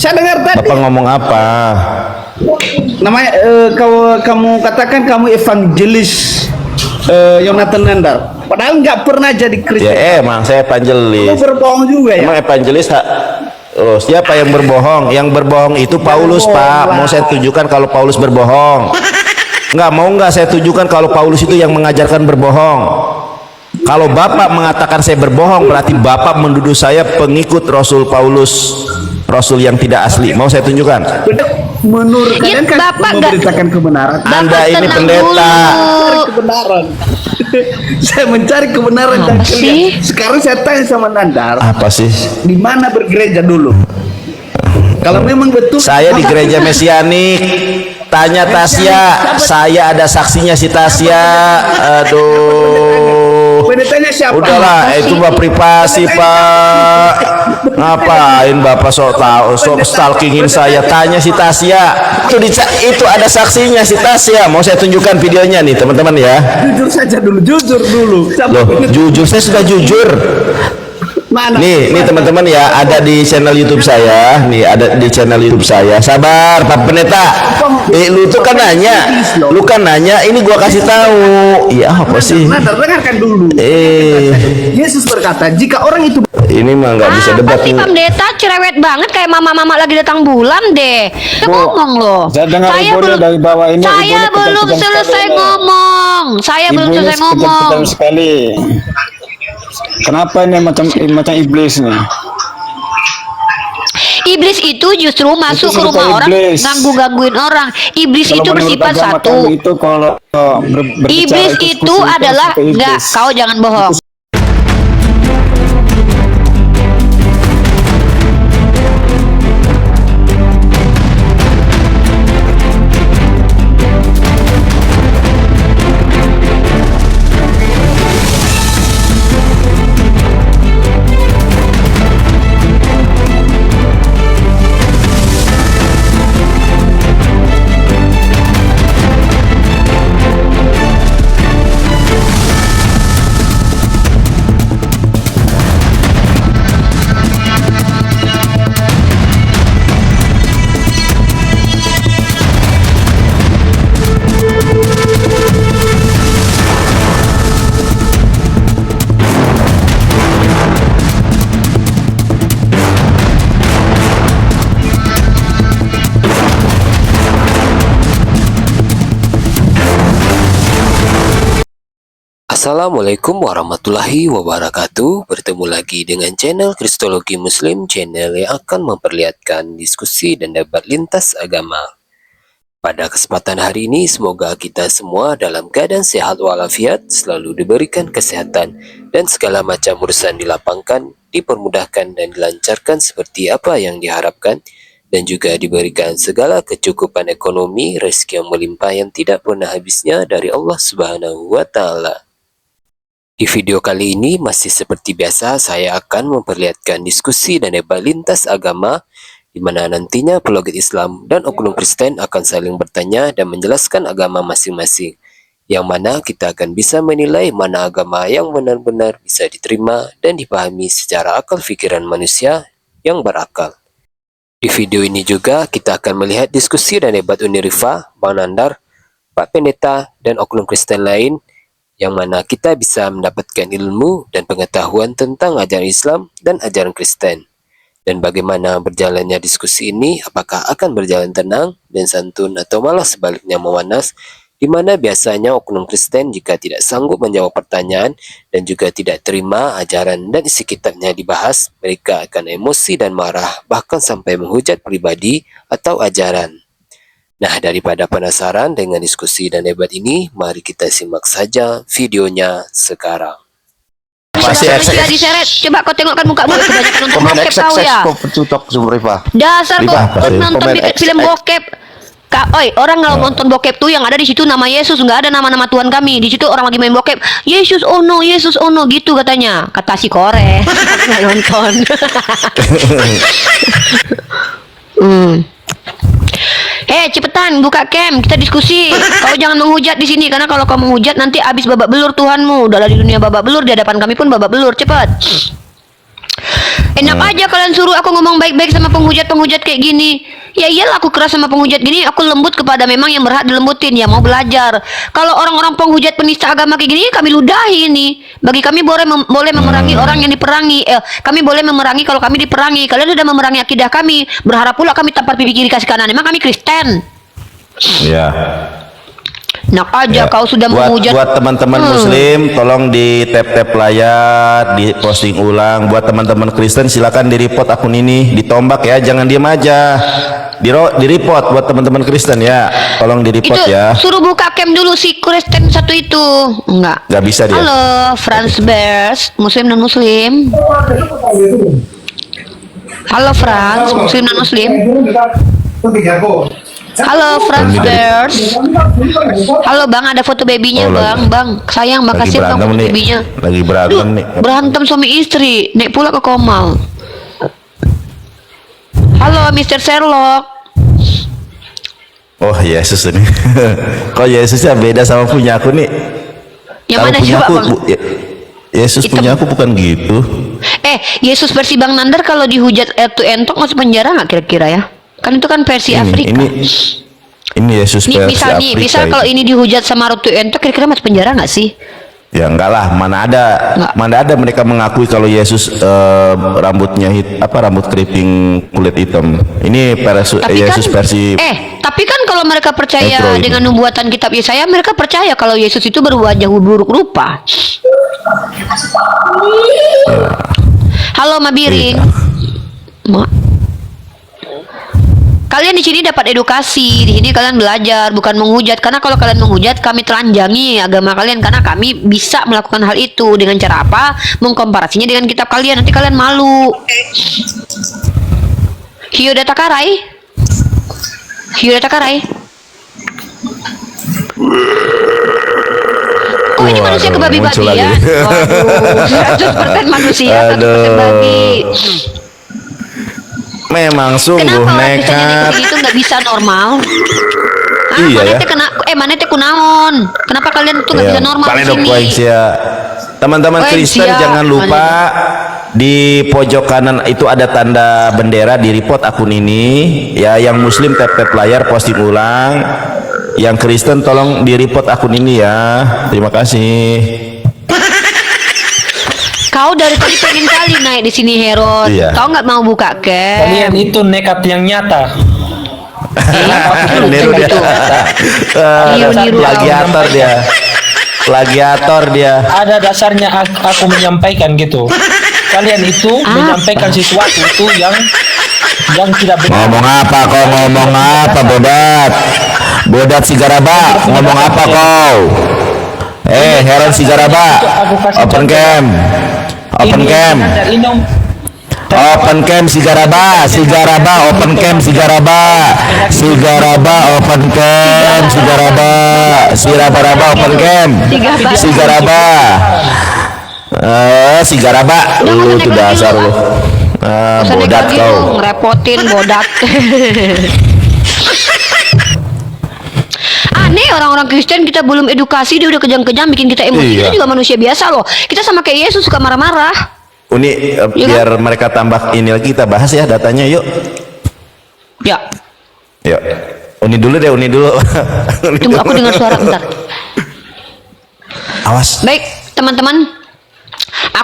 Saya dengar tadi. Bapak ngomong apa? Namanya kamu katakan kamu evangelis Yonathan Nandar. Padahal nggak pernah jadi Kristen. Ya emang saya evangelis. Kamu berbohong juga ya? Emang evangelis oh, siapa yang berbohong? Yang berbohong itu Paulus, Pak. Mau saya tunjukkan kalau Paulus berbohong? Nggak saya tunjukkan kalau Paulus itu yang mengajarkan berbohong. Kalau Bapak mengatakan saya berbohong, berarti Bapak menduduh saya pengikut Rasul Paulus, Rasul yang tidak asli. Mau saya tunjukkan? Menurut kalian kan Bapak memberitakan kebenaran. Anda ini pendeta. Mencari kebenaran. Saya mencari kebenaran dan kalian. Sekarang saya tanya sama Nandar. Apa sih? Di mana bergereja dulu? Kalau memang betul. Saya di gereja Mesianik. Tanya Tasya. Saya ada saksinya si Tasya. Aduh. Pendetanya siapa? Udahlah, itu mah privasi, Pak. Ngapain Bapak sok tahu, sok stalkingin saya? Tanya si Tasya. Itu ada saksinya si Tasya. Mau saya tunjukkan videonya nih, teman-teman ya. Jujur saja dulu, jujur dulu. Loh, jujur, saya sudah jujur. Mana? Nih teman-teman ya, ada di channel YouTube saya. Nih ada di channel YouTube saya. Sabar, Pak Pendeta. Lu tuh kan nanya, ini gua kasih tahu. Iya apa sih? Nandar, dengarkan dulu. Yesus berkata, jika orang itu Ini mah nggak bisa debat. Pasti pendeta cerewet banget kayak mama-mama lagi datang bulan deh. Saya ngomong loh. Saya belum dari bawah ini. Saya belum selesai ngomong. Saya belum selesai ngomong. Sekali. Kenapa ini macam iblis nih? Iblis itu justru masuk ke rumah orang, gangguin orang. Iblis itu bersifat satu. Iblis itu adalah enggak. Kau jangan bohong. Assalamualaikum warahmatullahi wabarakatuh. Bertemu lagi dengan channel Kristologi Muslim, channel yang akan memperlihatkan diskusi dan debat lintas agama. Pada kesempatan hari ini, semoga kita semua dalam keadaan sehat walafiat, selalu diberikan kesehatan, dan segala macam urusan dilapangkan, dipermudahkan dan dilancarkan seperti apa yang diharapkan, dan juga diberikan segala kecukupan ekonomi, rezeki yang melimpah yang tidak pernah habisnya dari Allah Subhanahu wa Ta'ala. Di video kali ini masih seperti biasa, saya akan memperlihatkan diskusi dan debat lintas agama, di mana nantinya apologet Islam dan oknum Kristen akan saling bertanya dan menjelaskan agama masing-masing, yang mana kita akan bisa menilai mana agama yang benar-benar bisa diterima dan dipahami secara akal pikiran manusia yang berakal. Di video ini juga kita akan melihat diskusi dan debat Unirifa, Bang Nandar, Pak Pendeta, dan oknum Kristen lain, yang mana kita bisa mendapatkan ilmu dan pengetahuan tentang ajaran Islam dan ajaran Kristen. Dan bagaimana berjalannya diskusi ini, apakah akan berjalan tenang dan santun atau malah sebaliknya memanas, di mana biasanya oknum Kristen jika tidak sanggup menjawab pertanyaan dan juga tidak terima ajaran dan isi kitabnya dibahas, mereka akan emosi dan marah, bahkan sampai menghujat pribadi atau ajaran. Nah, daripada penasaran dengan diskusi dan debat ini, mari kita simak saja videonya sekarang. Masih Sudah diseret. Coba kau tengokkan mukamu, kebanyakan nonton bokep kau ya. Dasar kau nonton film bokep. Oi, orang kalau nonton bokep tuh yang ada di situ nama Yesus, nggak ada nama-nama Tuhan kami. Di situ orang lagi main bokep. Yesus ono gitu katanya. Kata si Kore. Nggak nonton. Cepetan buka cam, kita diskusi. Kau jangan menghujat di sini, karena kalau kau menghujat nanti abis babak belur Tuhanmu. Udah di dunia babak belur, di hadapan kami pun babak belur. Cepet. Enak aja kalian suruh aku ngomong baik-baik sama penghujat-penghujat kayak gini. Ya iyalah aku keras sama penghujat gini, aku lembut kepada memang yang berhak dilembutin, ya mau belajar. Kalau orang-orang penghujat penista agama kayak gini, kami ludahi nih. Bagi kami boleh memerangi orang yang diperangi. Kami boleh memerangi kalau kami diperangi. Kalian sudah memerangi akidah kami. Berharap pula kami tampar pipi kiri kasih kanan. Emang kami Kristen? Ya. Enak aja kau sudah menghujat. Buat teman-teman Muslim, tolong di tap layar, di posting ulang. Buat teman-teman Kristen, silakan di report akun ini, ditombak ya, jangan diem aja. Di report buat teman-teman Kristen ya, tolong di report Itu ya. suruh buka cam dulu si Kristen satu itu. Enggak Bisa dia. Halo Franz Bears, Muslim dan Muslim. Halo Franz, Muslim dan Muslim. Halo Franz Bears. Halo Bang, ada foto babynya Bang. Sayang, makasih Bang foto babynya. Lagi berantem nih. Berantem suami istri, naik pula ke Komal. Halo Mr. Sherlock. Oh Yesus ini. Kok Yesusnya beda sama punya aku nih? Yang Kalau mana punya coba aku, Bang? Yesus Hitam. punya aku bukan gitu. Yesus versi Bang Nandar kalau dihujat itu entok masuk penjara nggak kira-kira ya? Kan itu kan versi Afrika. Ini Yesus Nih, versi Afrika. misal kalau ini dihujat sama Ratu Entok, kira-kira masuk penjara nggak sih? Ya enggak lah, mana ada mereka mengakui kalau Yesus rambutnya rambut keriting kulit hitam. Ini Yesus versi. Tapi kan kalau mereka percaya Metro dengan nubuatan kitab Yesaya, mereka percaya kalau Yesus itu berwajah buruk rupa. Halo Mabiring. Kalian di sini dapat edukasi, di sini kalian belajar, bukan menghujat. Karena kalau kalian menghujat, kami telanjangi agama kalian. Karena kami bisa melakukan hal itu dengan cara apa? Mengkomparasinya dengan kitab kalian. Nanti kalian malu. Hyodata Karai. Oh, ini manusia kebabi babi ya? Waduh, 100% manusia, 100% babi. Memang sungguh nekat. Itu nggak bisa normal. Iya ya. Mana teh kunaon? Kenapa kalian tuh nggak bisa normal di sini? Teman-teman Kristen jangan lupa di pojok kanan itu ada tanda bendera, di report akun ini ya. Yang Muslim tap layar, posting ulang. Yang Kristen tolong di report akun ini ya. Terima kasih. Kau dari tadi pengen kali naik di sini Herod. Iya. Kau nggak mau buka cam? Kalian itu nekat yang nyata. Niru dia. Plagiator dia. Ada dasarnya aku menyampaikan gitu. Kalian itu menyampaikan sesuatu itu yang tidak benar. Ngomong apa bodat si Garaba, ngomong apa kau? Heran si Garaba, open cam si Garaba, open cam si Garaba, lu tuh dasar lu. Bodat kau. Ngerepotin bodat. Aneh orang-orang Kristen, kita belum edukasi dia udah kejam-kejam bikin kita emosi. Iya. Kita juga manusia biasa loh. Kita sama kayak Yesus suka marah-marah. Uni biar mereka tambah ini lagi, kita bahas ya datanya yuk. Ya. Yuk. Uni dulu. Tunggu aku dengar suara bentar. Awas. Baik, teman-teman.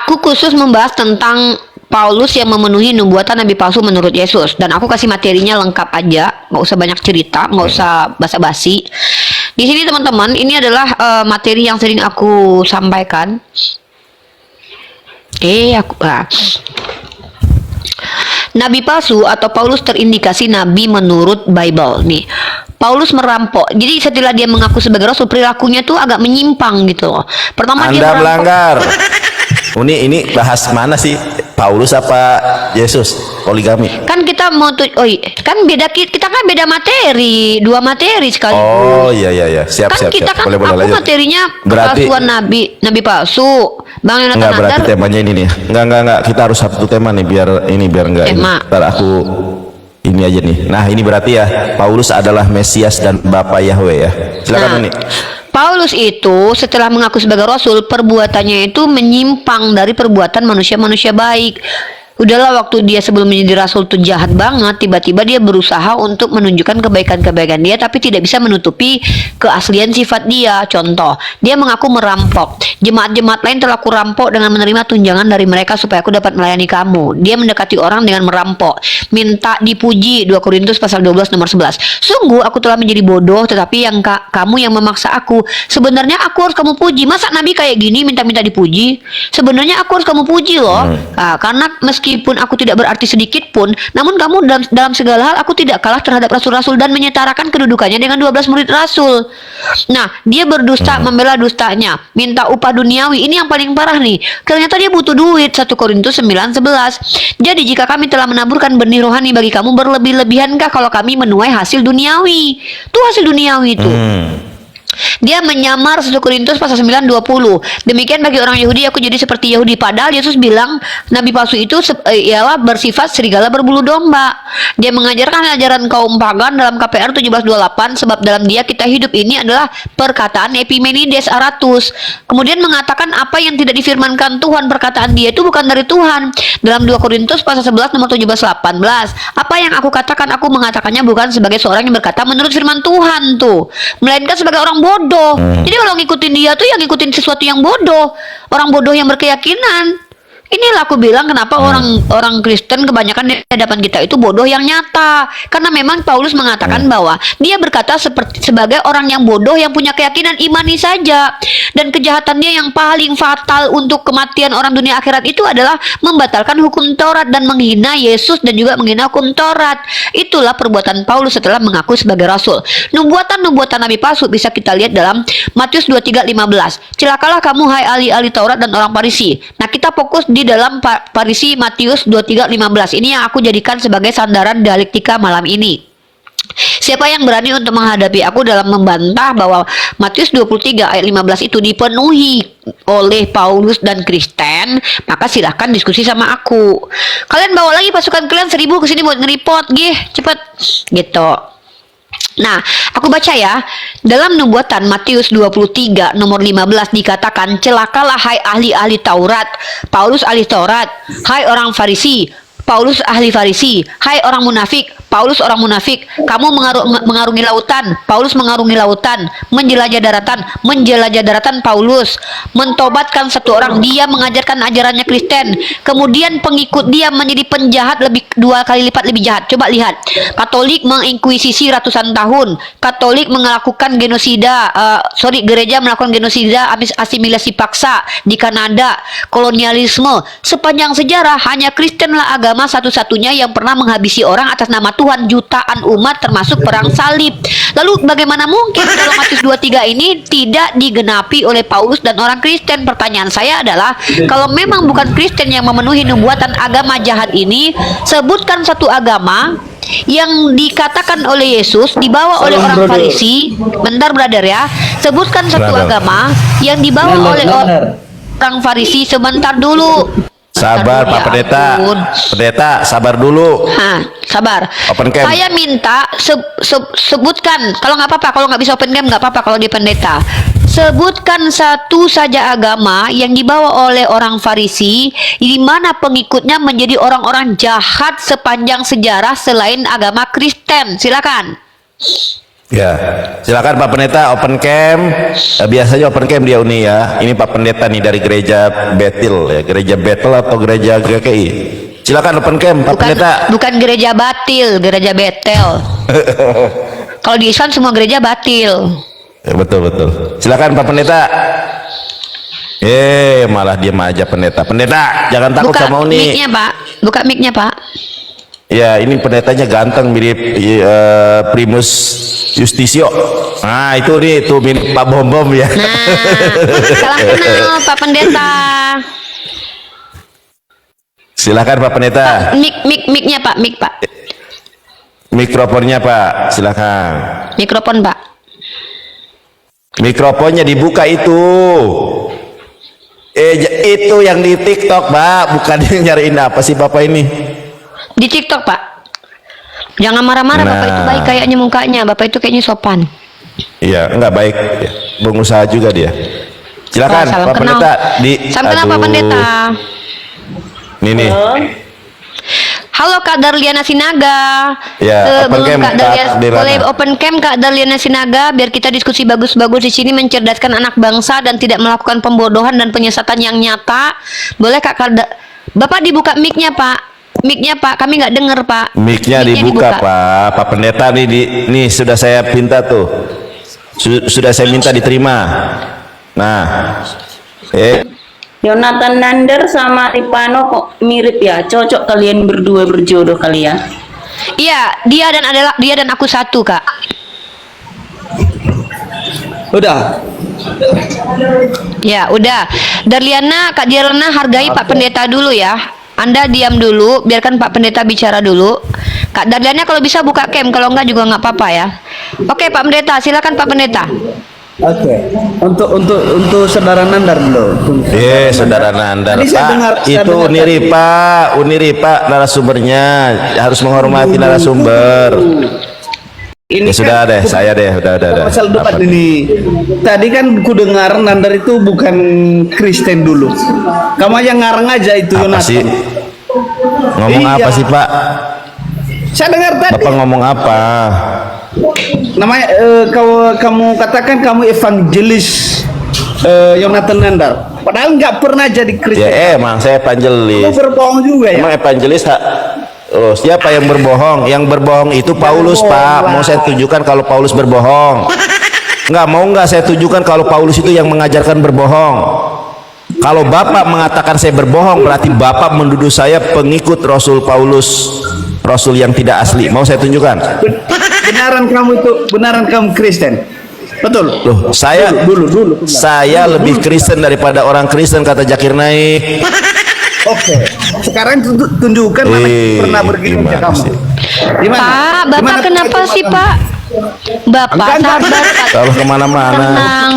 Aku khusus membahas tentang Paulus yang memenuhi nubuatan nabi palsu menurut Yesus, dan aku kasih materinya lengkap aja, nggak usah banyak cerita, nggak usah basa-basi. Di sini teman-teman, ini adalah materi yang sering aku sampaikan. Nabi palsu atau Paulus terindikasi nabi menurut Bible nih. Paulus merampok. Jadi setelah dia mengaku sebagai rasul, perilakunya tuh agak menyimpang gitu. Pertama Anda dia merampok. melanggar. Ini bahas mana sih? Paulus apa Yesus? Poligami. Kan kita mau kan beda, kita kan beda materi, dua materi sekali. Oh iya. Siap. Kita kan Boleh aku lanjut. materinya Berarti kepalsuan nabi palsu. Bang Yonatan enggak, berarti Nazar. temanya ini nih. Enggak. Kita harus satu tema nih biar enggak. Tema. Ntar aku ini aja nih. Nah, ini berarti ya Paulus adalah Mesias dan Bapa Yahweh ya. Silakan ini. Paulus itu setelah mengaku sebagai rasul, perbuatannya itu menyimpang dari perbuatan manusia-manusia baik. Udahlah, waktu dia sebelum menjadi rasul tuh jahat banget, tiba-tiba dia berusaha untuk menunjukkan kebaikan-kebaikan dia tapi tidak bisa menutupi keaslian sifat dia. Contoh, dia mengaku merampok. Jemaat-jemaat lain telah aku rampok dengan menerima tunjangan dari mereka supaya aku dapat melayani kamu. Dia mendekati orang dengan merampok, minta dipuji. 2 Korintus pasal 12 nomor 11. Sungguh aku telah menjadi bodoh, tetapi yang kamu yang memaksa aku. Sebenarnya aku harus kamu puji. Masa Nabi kayak gini minta-minta dipuji? Sebenarnya aku harus kamu puji loh. Karena meskipun aku tidak berarti sedikit pun, namun kamu dalam segala hal aku tidak kalah terhadap rasul-rasul dan menyetarakan kedudukannya dengan 12 murid rasul. Nah, dia berdusta, membela dustanya, minta upah duniawi. Ini yang paling parah nih. Ternyata dia butuh duit. 1 Korintus 9:11. Jadi jika kami telah menaburkan benih rohani bagi kamu, berlebih-lebihankah kalau kami menuai hasil duniawi? Itu hasil duniawi itu. Dia menyamar 1 Korintus pasal 9:20. Demikian bagi orang Yahudi, aku jadi seperti Yahudi. Padahal Yesus bilang nabi palsu itu ialah bersifat serigala berbulu domba. Dia mengajarkan ajaran kaum pagan dalam KPR 17:28, sebab dalam dia kita hidup. Ini adalah perkataan Epimenides Aratus. Kemudian mengatakan apa yang tidak difirmankan Tuhan, perkataan dia itu bukan dari Tuhan. Dalam 2 Korintus pasal 11 nomor 17-18, apa yang aku katakan, aku mengatakannya bukan sebagai seorang yang berkata menurut firman Tuhan tuh, melainkan sebagai orang bodoh. Jadi kalau ngikutin dia tuh yang ngikutin sesuatu yang bodoh, orang bodoh yang berkeyakinan. Inilah aku bilang kenapa orang Kristen kebanyakan di hadapan kita itu bodoh yang nyata. Karena memang Paulus mengatakan bahwa dia berkata sebagai orang yang bodoh yang punya keyakinan imani saja. Dan kejahatannya yang paling fatal untuk kematian orang dunia akhirat itu adalah membatalkan hukum Taurat dan menghina Yesus dan juga menghina hukum Taurat. Itulah perbuatan Paulus setelah mengaku sebagai rasul. Nubuatan-nubuatan Nabi palsu bisa kita lihat dalam Matius 23:15. Celakalah kamu hai ahli-ahli Taurat dan orang Farisi. Nah, kita fokus di dalam Farisi Matius 23:15. Ini yang aku jadikan sebagai sandaran dialektika malam ini. Siapa yang berani untuk menghadapi aku dalam membantah bahwa Matius 23 ayat 15 itu dipenuhi oleh Paulus dan Kristen, maka silahkan diskusi sama aku. Kalian bawa lagi pasukan kalian 1000 ke sini buat nge-report, cepet gitu. Nah, aku baca ya. Dalam nubuatan Matius 23 nomor 15 dikatakan, celakalah hai ahli-ahli Taurat. Paulus ahli Taurat. Hai orang Farisi. Paulus ahli Farisi. Hai orang munafik. Paulus orang munafik. Kamu mengarungi lautan. Paulus mengarungi lautan. Menjelajah daratan Paulus. Mentobatkan satu orang. Dia mengajarkan ajarannya Kristen. Kemudian pengikut dia menjadi penjahat 2 kali lipat lebih jahat. Coba lihat. Katolik menginkuisisi ratusan tahun. Katolik melakukan genosida. Gereja melakukan genosida, asimilasi paksa di Kanada. Kolonialisme. Sepanjang sejarah hanya Kristenlah agama satu-satunya yang pernah menghabisi orang atas nama Tuhan, jutaan umat termasuk perang salib. Lalu bagaimana mungkin kalau Matius 23 ini tidak digenapi oleh Paulus dan orang Kristen? Pertanyaan saya adalah, kalau memang bukan Kristen yang memenuhi nubuatan agama jahat ini, sebutkan satu agama yang dikatakan oleh Yesus dibawa oleh orang Farisi. Bentar brother ya. Sebutkan satu agama yang dibawa oleh orang Farisi. Sebentar dulu. Sabar Pak Pendeta. Pendeta sabar dulu. Sabar. Open cam. Saya minta sebutkan. Kalau nggak apa-apa, kalau nggak bisa open cam nggak apa-apa. Kalau di pendeta, sebutkan satu saja agama yang dibawa oleh orang Farisi, di mana pengikutnya menjadi orang-orang jahat sepanjang sejarah selain agama Kristen. Silakan. Ya, silakan Pak Pendeta open cam. Biasanya open cam dia Uni ya. Ini Pak Pendeta nih dari gereja Betel ya, gereja Betel atau gereja GKI. Silakan open cam Pak Pendeta. Bukan gereja batil, gereja Betel. Kalau di Islam semua gereja batil. Ya, betul. Silakan Pak Pendeta. Malah diam aja Pendeta. Pendeta, jangan takut sama Uni. Mic-nya, Pak. Buka mic-nya, Pak. Ya, ini pendetanya ganteng mirip Primus Justisio. Nah, itu mirip Pak Bom Bom ya. Nah, salam kenal Pak Pendeta. Silakan Pak Pendeta. Mic-nya Pak, mic Pak. Mikrofonnya Pak, silakan. Mikrofon Pak. Mikrofonnya dibuka itu. Itu yang di TikTok Pak, bukan yang nyariin apa sih Bapak ini? Di TikTok Pak. Jangan marah-marah. Nah. Bapak itu baik kayaknya mukanya. Bapak itu kayaknya sopan. Iya, enggak baik. Pengusaha juga dia. Silakan Pak Pendeta. Salam kenal Pak Pendeta. Nih. Halo Kak Darliana Sinaga. Ya, open Sebelum cam, Kak Kak Darliana Dirana. boleh open cam Kak Darliana Sinaga biar kita diskusi bagus-bagus di sini, mencerdaskan anak bangsa dan tidak melakukan pembodohan dan penyesatan yang nyata. Boleh Bapak dibuka mic-nya Pak. Mic-nya Pak, kami nggak dengar Pak. Mic-nya dibuka Pak. Pak Pendeta nih sudah saya minta tuh. Sudah saya minta diterima. Nah, Yonatan Nander sama Ripano kok mirip ya, cocok kalian berdua berjodoh kali ya. Iya, dia dan aku satu Kak. Udah. Ya, udah. Darliana, Kak Dirana hargai Pak Pendeta dulu ya. Anda diam dulu, biarkan Pak Pendeta bicara dulu. Kak Darliana kalau bisa buka cam, kalau enggak juga nggak apa-apa ya. Oke, Pak Pendeta, silakan Pak Pendeta. Oke. Untuk saudara Nandar dulu. saudara Nandar Tadi saya dengar- Pak, saya itu dengar Uniripa narasumbernya harus menghormati narasumber. Ini Ya sudah kan deh, saya deh, udah. Pasal debat Apa? ini. Tadi kan ku dengar Nandar itu bukan Kristen dulu. Kamu aja ngarang aja itu Apa Yonatan. sih? Ngomong Iya. apa sih Pak? Saya dengar tadi. Bapak ngomong apa? Namanya kamu katakan kamu evangelis Yonatan Nandar. Padahal nggak pernah jadi Kristen. Ya emang saya Kamu evangelis. berbohong juga ya. Emang evangelis Oh, siapa yang berbohong? Yang berbohong itu Paulus, Pak. Mau saya tunjukkan kalau Paulus berbohong? Nggak saya tunjukkan kalau Paulus itu yang mengajarkan berbohong. Kalau Bapak mengatakan saya berbohong, berarti Bapak menuduh saya pengikut Rasul Paulus, Rasul yang tidak asli. Mau saya tunjukkan? Benaran kamu Kristen. Betul. Loh, Dulu. saya lebih Kristen daripada orang Kristen, kata Zakir Naik. Oke. Sekarang tunjukkan mana pernah bergereja gimana kamu. sih? Gimana? Pak, Bapak Gimana kenapa sih Pak? Bapak Enggak. sabar Pak. Kalau kemana-mana. Tenang.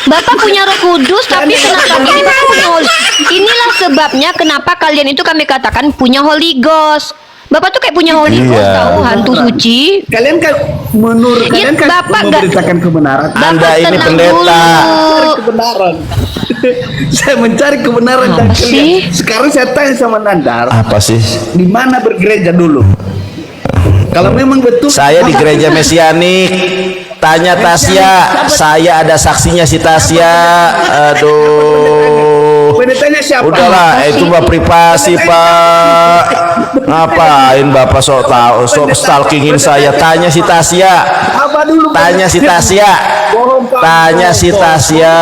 Bapak punya Roh Kudus, tapi kenapa gini Bapak punya Holy? Inilah sebabnya kenapa kalian itu kami katakan punya Holy Ghost. Bapak tuh kayak punya Holy Ghost, Iya. tahu hantu suci. Kalian kan menurut Iya, kalian kan Bapak nggak- memberitakan kebenaran. Bapak Anda ini tenang pendeta. dulu. Mencari kebenaran. Saya mencari kebenaran dan Apa sih? kalian. Sekarang saya tanya sama Nandar, Apa sih? di mana bergereja dulu? Kalau memang betul Saya di gereja Mesianik. Tanya Tasya, saya ada saksinya si Tasya. Aduh. pendetanya siapa? Udahlah, itu mah privasi, Pak. Ngapain Bapak sok tahu, sok stalkingin saya? Tanya si Tasya. Apa dulu? Tanya si Tasya. Bohong, Pak. Tanya si Tasya.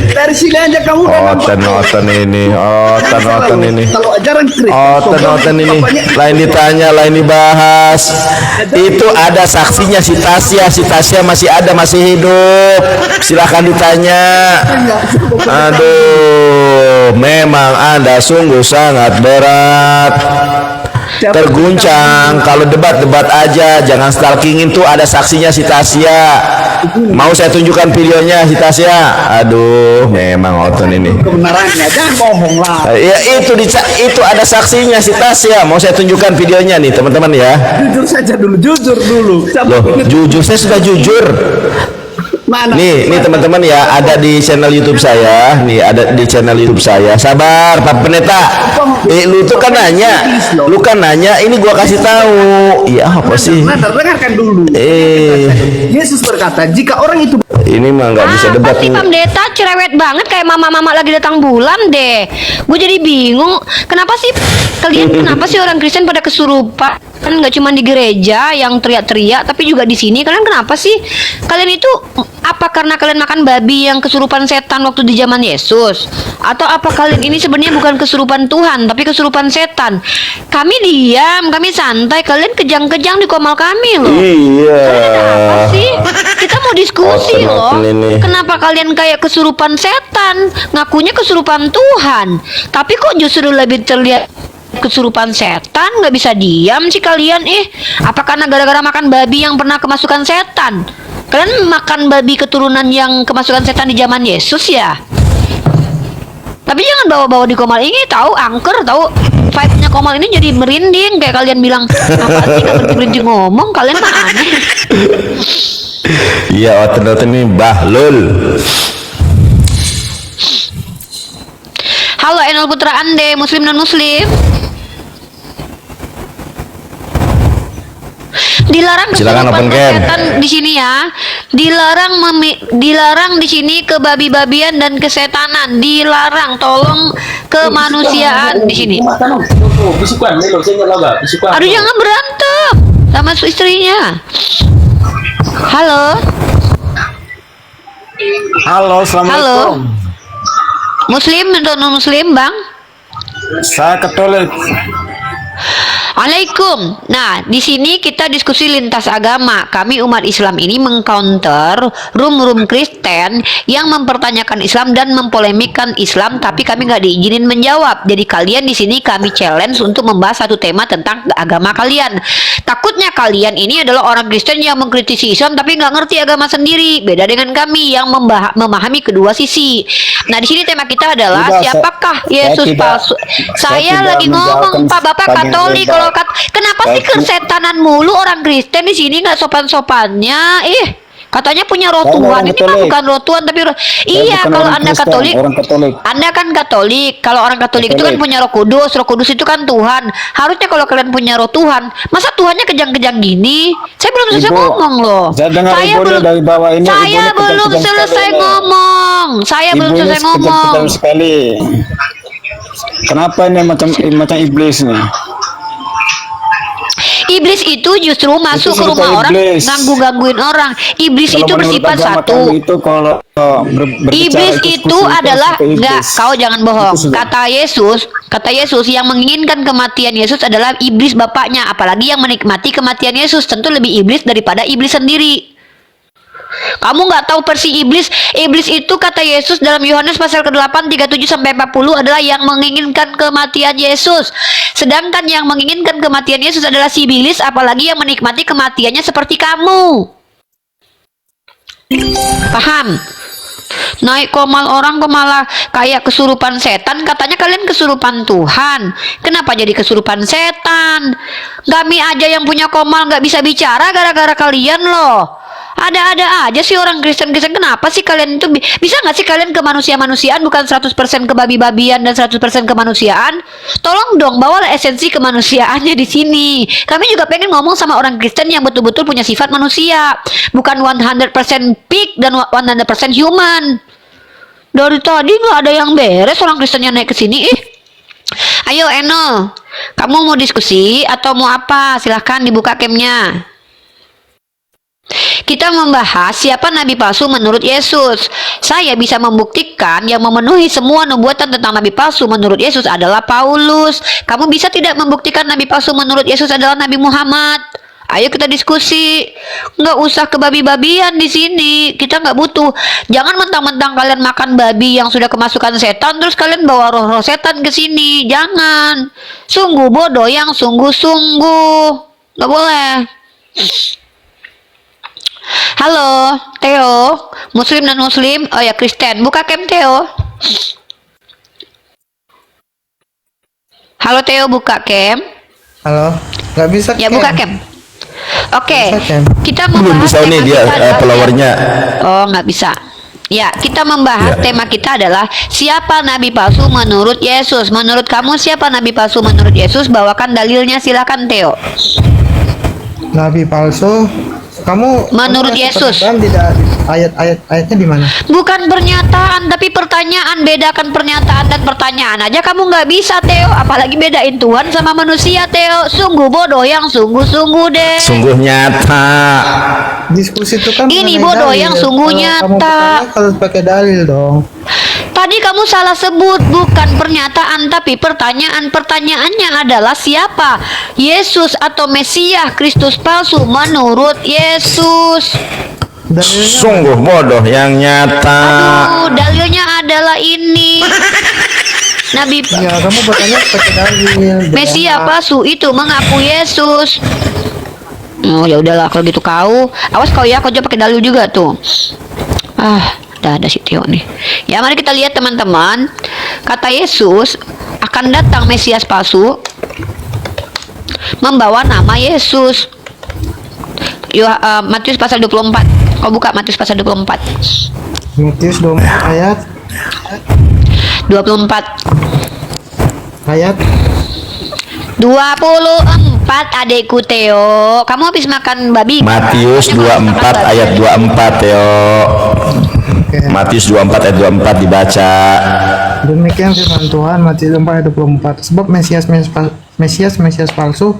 Dari sini aja kamu udah nampak. Oten ini. Oten ini. Kalau ajaran Kristen. Oten ini. Lain ditanya, lain dibahas. Itu ada saksinya si Tasya. Si Tasya masih ada, masih hidup. Silahkan ditanya. Aduh, memang Anda sungguh sangat berat. Terguncang. Kalau debat-debat aja, jangan stalkingin, tuh ada saksinya si Tasya. Mau saya tunjukkan videonya si Tasya? Aduh, memang oton ini. Kebenarannya jangan bohong lah. Ya itu ada saksinya si Tasya. Mau saya tunjukkan videonya nih teman-teman ya. Jujur saja dulu, jujur dulu. Loh, jujur, saya sudah jujur. Mana? Nih teman-teman ya, ada di channel YouTube saya. Nih ada di channel YouTube saya. Sabar, Pak Pendeta. Lu tuh kan nanya, ini gua kasih tahu. Iya apa sih? Nandar, dengarkan dulu. Yesus berkata, jika orang itu Ini mah nggak bisa debat. Pasti pendeta cerewet banget kayak mama-mama lagi datang bulan deh. Gue jadi bingung. Kenapa sih orang Kristen pada kesurupan? Kan nggak cuma di gereja yang teriak-teriak, tapi juga di sini. Kalian kenapa sih? Kalian itu apa karena kalian makan babi yang kesurupan setan waktu di zaman Yesus? Atau apa kalian ini sebenarnya bukan kesurupan Tuhan, tapi kesurupan setan? Kami diam, kami santai. Kalian kejang-kejang di komal kami loh. Iya. Apa sih? Kita mau diskusi loh. Ini. Kenapa kalian kayak kesurupan setan? Ngakunya kesurupan Tuhan, tapi kok justru lebih terlihat kesurupan setan? Nggak bisa diam sih kalian. Apa karena gara-gara makan babi yang pernah kemasukan setan? Kalian makan babi keturunan yang kemasukan setan di zaman Yesus ya? Tapi jangan bawa-bawa di komal ini, tahu angker, tahu vibe-nya komal ini jadi merinding kayak kalian bilang apa sih nggak berhenti ngomong, kalian mah aneh. Iya, oten ini bahlul. Halo channel Putra Ande, Muslim non Muslim. Dilarang Silakan open cam. setan di sini ya. Dilarang di sini kebabi-babian dan kesetanan. Dilarang, tolong kemanusiaan di sini. Aduh, jangan berantem sama istrinya. Halo. Halo, assalamualaikum. Muslim atau non Muslim, Bang? Saya Katolik. Alaikum. Nah, di sini kita diskusi lintas agama. Kami umat Islam ini mengcounter room-room Kristen yang mempertanyakan Islam dan mempolemikkan Islam, tapi kami nggak diizinin menjawab. Jadi kalian di sini kami challenge untuk membahas satu tema tentang agama kalian. Takutnya kalian ini adalah orang Kristen yang mengkritisi Islam tapi nggak ngerti agama sendiri. Beda dengan kami yang memahami kedua sisi. Nah, di sini tema kita adalah Tidak, siapakah Yesus tidak- palsu? Saya tidak lagi ngomong, menjawabkan Pak Bapak pertanyaan Katolik. Anda. Kalau kenapa sih Saya- kesetanan mulu orang Kristen di sini nggak sopan-sopannya? Katanya punya roh Saya Tuhan. orang Ini mah Katolik. bukan roh Tuhan tapi iya, bukan kalau orang Anda Kristen, Katolik, orang Katolik. Anda kan Katolik. Kalau orang Katolik itu kan Katolik. punya Roh Kudus. Roh Kudus itu kan Tuhan. Harusnya kalau kalian punya roh Tuhan, masa Tuhannya kejang-kejang gini? Saya belum selesai Ibu, ngomong loh. saya dengar Ibu belum dari bawah ini, Ibu Saya ini belum kejang-kejang selesai sekali ini. ngomong. Saya belum Ibu ini selesai ngomong. kejam-kejam sekali. Kenapa ini macam iblis nih? Iblis itu justru masuk ke suka rumah orang, iblis. gangguin orang. Iblis Kalau itu menurut bersifat agama satu. kami itu kalau berbicara Iblis itu diskusi adalah suka iblis. enggak, kau jangan bohong. Itu sudah. Kata Yesus yang menginginkan kematian Yesus adalah iblis bapaknya, apalagi yang menikmati kematian Yesus tentu lebih iblis daripada iblis sendiri. Kamu nggak tahu versi iblis? Iblis itu kata Yesus dalam Yohanes pasal ke-8 37 sampai 40 adalah yang menginginkan kematian Yesus. Sedangkan yang menginginkan kematian Yesus adalah si iblis, apalagi yang menikmati kematiannya seperti kamu. Paham? Naik komal orang kok malah kayak kesurupan setan. Katanya kalian kesurupan Tuhan. Kenapa jadi kesurupan setan? Kami aja yang punya komal nggak bisa bicara gara-gara kalian loh. Ada-ada aja sih orang Kristen-Kristen. Kenapa sih kalian itu bisa nggak sih kalian ke manusia-manusiaan, bukan 100% ke babi-babian dan 100% kemanusiaan? Tolong dong bawalah esensi kemanusiaannya di sini. Kami juga pengen ngomong sama orang Kristen yang betul-betul punya sifat manusia, bukan 100% pig dan 100% human. Dari tadi nggak ada yang beres orang Kristen yang naik ke sini. Ayo Eno, kamu mau diskusi atau mau apa? Silahkan dibuka camnya. Kita membahas siapa nabi palsu menurut Yesus. Saya bisa membuktikan yang memenuhi semua nubuatan tentang nabi palsu menurut Yesus adalah Paulus. Kamu bisa tidak membuktikan nabi palsu menurut Yesus adalah Nabi Muhammad? Ayo kita diskusi. Nggak usah ke babi-babian di sini. Kita nggak butuh. Jangan mentang-mentang kalian makan babi yang sudah kemasukan setan terus kalian bawa roh-roh setan ke sini. Jangan. Sungguh bodoh yang sungguh-sungguh. Nggak boleh. Halo, Theo, Muslim dan Muslim, oh ya Kristen, buka cam Theo. Halo Theo, buka cam. Halo, nggak bisa Ya buka cam. Oke, Bisa, Cam. kita Belum membahas bisa nih tema dia kita adalah- followernya. Oh nggak bisa. Ya, kita membahas Ya. tema kita adalah siapa nabi palsu menurut Yesus. Menurut kamu siapa nabi palsu menurut Yesus? Bawakan dalilnya, silakan Theo. nabi palsu. Kamu Menurut kamu Yesus. pernyataan tidak ayatnya di mana? Bukan pernyataan, tapi pertanyaan. Bedakan pernyataan dan pertanyaan aja kamu nggak bisa, Theo. Apalagi bedain Tuhan sama manusia, Theo. Sungguh bodoh yang sungguh-sungguh deh. Sungguh nyata. Diskusi itu kan Ini mengenai bodoh dalil. yang sungguh Kalau kamu nyata. bertanya, harus pakai dalil dong. Tadi kamu salah sebut, bukan pernyataan tapi pertanyaan. Pertanyaannya adalah siapa? Yesus atau Mesias Kristus palsu menurut Yesus. Dalilnya Sungguh bodoh yang nyata. Aduh, dalilnya adalah ini. Nabi ya kamu bertanya pakai dalil. Mesias palsu itu mengaku Yesus. Oh ya udahlah kalau gitu kau. Awas kau ya, kau juga pakai dalil juga tuh. Ada si Tio nih. Ya mari kita lihat teman-teman. Kata Yesus akan datang Mesias palsu membawa nama Yesus. Matius pasal 24. Kau buka Matius pasal 24. Matius 24 ayat 24. Ayat 24 adekku Theo. Kamu habis makan babi? Matius 24 ayat 24 Teo. Matius 24 ayat 24 dibaca. demikian firman Tuhan Matius 4 ayat 24. Sebab Mesias palsu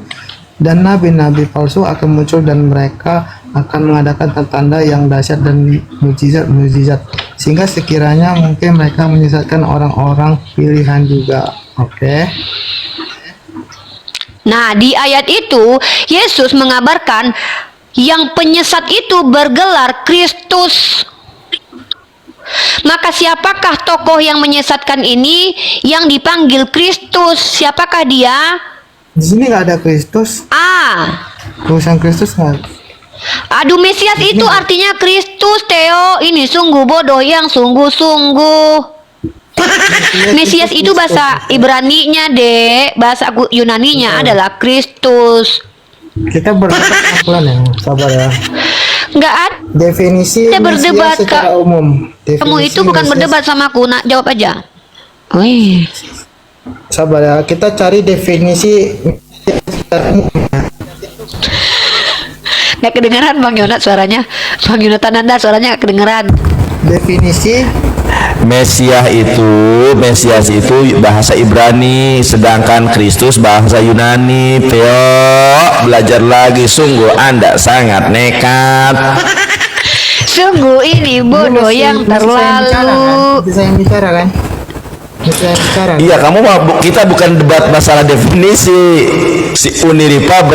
dan nabi-nabi palsu akan muncul dan mereka akan mengadakan tanda yang dahsyat dan mukjizat sehingga sekiranya mungkin mereka menyesatkan orang-orang pilihan juga. Oke. Nah, di ayat itu Yesus mengabarkan yang penyesat itu bergelar Kristus. Maka siapakah tokoh yang menyesatkan ini yang dipanggil Kristus? Siapakah dia? Di sini nggak ada Kristus. Tulisan Kristus nggak. Aduh, Mesias itu artinya Kristus, Theo. Ini sungguh bodoh yang sungguh-sungguh. Mesias itu bahasa Ibrani-nya, Dek. Bahasa Yunani-nya adalah Kristus. Kita berdebat pelan ya, sabar ya. Enggak ada Definisi berdebat, Mesias secara Kak. umum. Kamu Definisi itu bukan Mesias- berdebat sama aku, nak jawab aja. Wih. Sabar ya, kita cari definisi Nggak kedengeran Bang Yonat suaranya. Bang Yonatan Anda suaranya nggak kedengeran. definisi Mesias itu bahasa Ibrani, sedangkan Kristus bahasa Yunani. Teo, belajar lagi, sungguh Anda sangat nekat. Sungguh ini bodoh yang terlalu. Bisa yang bicara kan? Bisa yang bicara. Iya, kamu kita bukan debat masalah definisi. Si Uniripa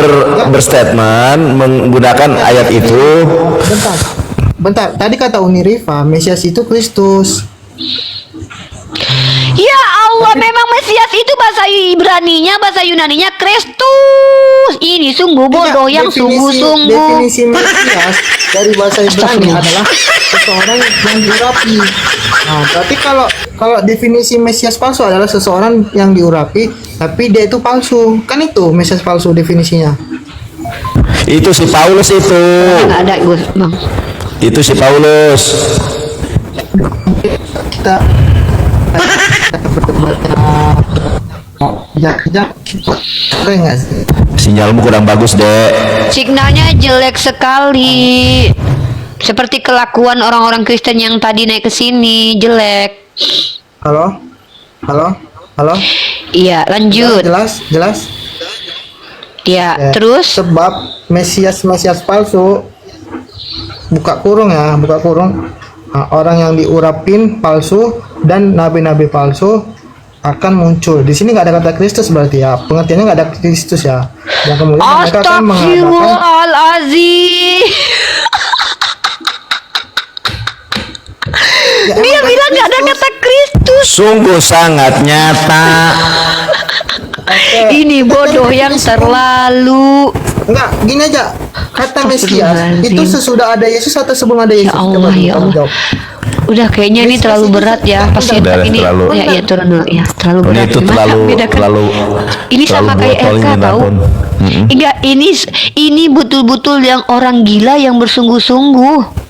berstatement menggunakan ayat itu. Bentar. Tadi kata Uniriva, Mesias itu Kristus. Ya Allah, memang Mesias itu bahasa Ibraninya, bahasa Yunaninya Kristus. Ini sungguh bodoh yang sungguh-sungguh. Definisi Mesias dari bahasa Ibrani adalah seseorang yang diurapi. Nah, berarti kalau definisi Mesias palsu adalah seseorang yang diurapi, tapi dia itu palsu. Kan itu Mesias palsu definisinya. Itu si Paulus itu. Nggak ada gue, Bang. Itu si Paulus. Kita enggak sih? Sinyalmu kurang bagus, Dek. Signalnya jelek sekali. Seperti kelakuan orang-orang Kristen yang tadi naik ke sini, jelek. Halo? Iya, lanjut. Jelas? Ya, Ya, terus sebab Mesias palsu buka kurung. Nah, orang yang diurapin palsu dan nabi-nabi palsu akan muncul. Di sini nggak ada kata Kristus berarti ya. Pengertiannya nggak ada Kristus ya. Yang kemudian mereka akan mengatakan Astagfirullahaladzim. Dia bilang nggak ada kata Kristus. Sungguh sangat nyata. Ini bodoh yang terlalu. Enggak, gini aja. Kata Mesias Astagfirullahaladzim. itu sesudah ada Yesus atau sebelum ada Yesus? Ya Allah, Coba ya Allah. jawab. Udah kayaknya ini terlalu berat ya. Pasti Udah, ini terlalu. ya turun dulu ya. Terlalu Ini berat. itu Masa bedakan? Ini sama terlalu kayak botol RK ini, tahu. Napon. Enggak, ini betul-betul yang orang gila yang bersungguh-sungguh.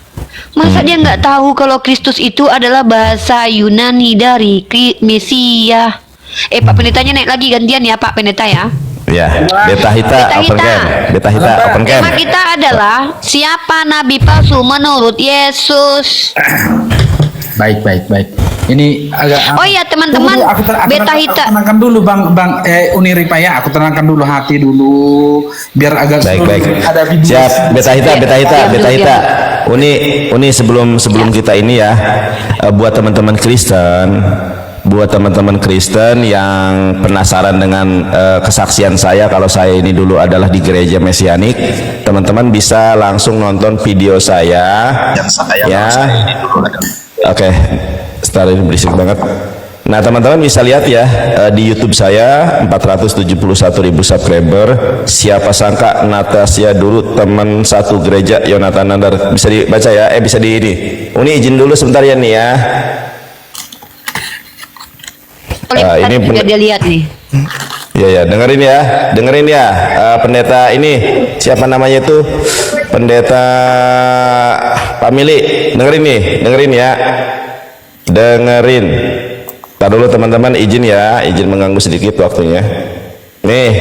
Masa dia nggak tahu kalau Kristus itu adalah bahasa Yunani dari Mesia? Pak Pendetanya naik lagi gantian ya Pak Pendeta ya. Ya, Beta Hita open cam. Beta Hita open cam. Tema kita adalah siapa nabi palsu menurut Yesus. Baik. Ini agak. Oh ya teman-teman, Beta Hita. Aku tenangkan dulu Bang Uniripa ya. Aku tenangkan dulu hati dulu biar agak Baik. ada video. Siap, Beta Hita. Uni sebelum kita ini ya, buat teman-teman Kristen yang penasaran dengan kesaksian saya kalau saya ini dulu adalah di gereja Mesianik, teman-teman bisa langsung nonton video saya ya. Oke, start ini berisik banget. Nah teman-teman bisa lihat ya, di YouTube saya 471.000 subscriber. Siapa sangka Natasha dulu teman satu gereja Yonatan Nandar. Bisa dibaca ya, bisa di ini. Uni izin dulu sebentar ya nih ya. Ini biar dia lihat nih. Ya, dengerin ya, pendeta ini siapa namanya itu, pendeta Pamili, dengerin ya, Tar dulu teman-teman, izin ya, izin mengganggu sedikit waktunya. Nih,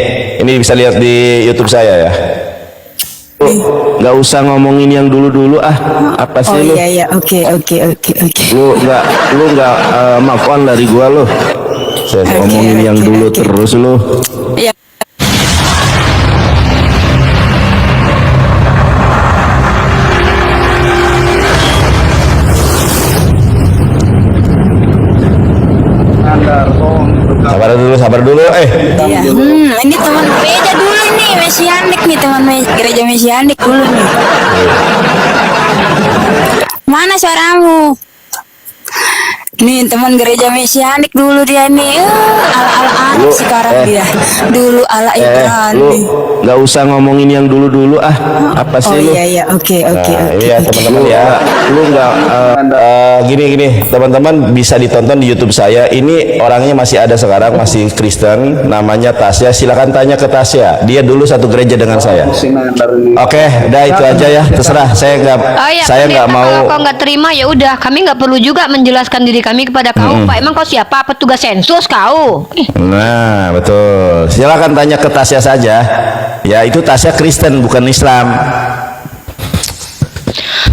ini bisa lihat di YouTube saya ya. Nggak usah ngomongin yang dulu-dulu apa sih lu? Oh iya, oke. Lu nggak move on dari gua lu. Saya ngomongin yang dulu terus lu. Iya. Sabar dulu. Iya. Ini teman gereja dulu nih, Mesianik nih, gereja Mesianik dulu nih. Mana suaramu? Nih teman gereja Mesianik dulu dia nih. Ala Arab sekarang dia. Dulu ala Ibrani. Nggak usah ngomongin yang dulu-dulu apa sih lu? Oh iya, oke. Iya teman-teman ya, lu nggak gini teman-teman, bisa ditonton di YouTube saya. Ini orangnya masih ada sekarang, masih Kristen, namanya Tasya. Silakan tanya ke Tasya, dia dulu satu gereja dengan saya. Oke, udah itu aja ya, terserah. Saya nggak mau. Kalau kau nggak terima ya udah, kami nggak perlu juga menjelaskan diri kami kepada kau. Pak, emang kau siapa? Petugas sensus kau? Nah betul, silakan tanya ke Tasya saja. Ya itu Tasya Kristen bukan Islam.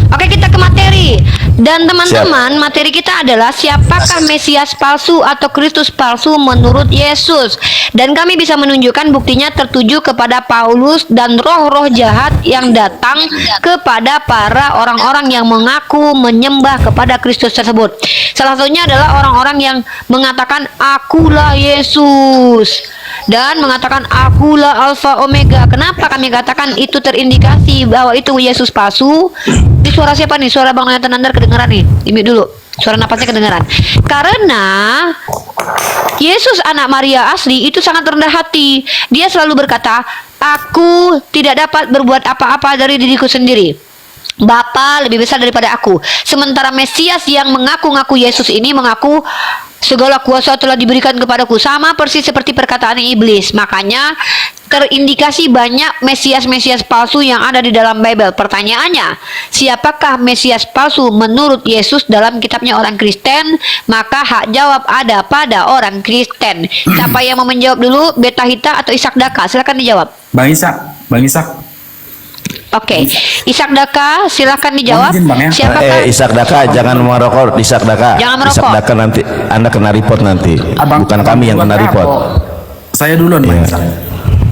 Oke, kita ke materi. Dan teman-teman, materi kita adalah siapakah Mesias palsu atau Kristus palsu menurut Yesus. Dan kami bisa menunjukkan buktinya tertuju kepada Paulus dan roh-roh jahat yang datang kepada para orang-orang yang mengaku menyembah kepada Kristus tersebut. Salah satunya adalah orang-orang yang mengatakan akulah Yesus dan mengatakan akulah Alfa Omega. Kenapa kami katakan itu terindikasi bahwa itu Yesus palsu? Ini suara siapa nih? Suara Bang Nathan Andar kedengeran nih. Ini dulu. Suara napasnya kedengeran. Karena Yesus anak Maria asli itu sangat rendah hati. Dia selalu berkata, aku tidak dapat berbuat apa-apa dari diriku sendiri. Bapa lebih besar daripada aku. Sementara Mesias yang mengaku-ngaku Yesus ini mengaku segala kuasa telah diberikan kepadaku, sama persis seperti perkataan iblis. Makanya terindikasi banyak Mesias-Mesias palsu yang ada di dalam Bible. Pertanyaannya, siapakah Mesias palsu menurut Yesus dalam kitabnya orang Kristen? Maka hak jawab ada pada orang Kristen. Siapa yang mau menjawab dulu? Beta Hita atau Ishak Daka? Silakan dijawab. Bang Ishak. Oke, Ishak Daka, silakan dijawab. Siapakah? Ishak Daka, jangan merokok. Ishak Daka. Jangan merokok. Ishak Daka, nanti Anda kena report nanti. Bukan kami yang kena report. Saya duluan, Bang Ishak.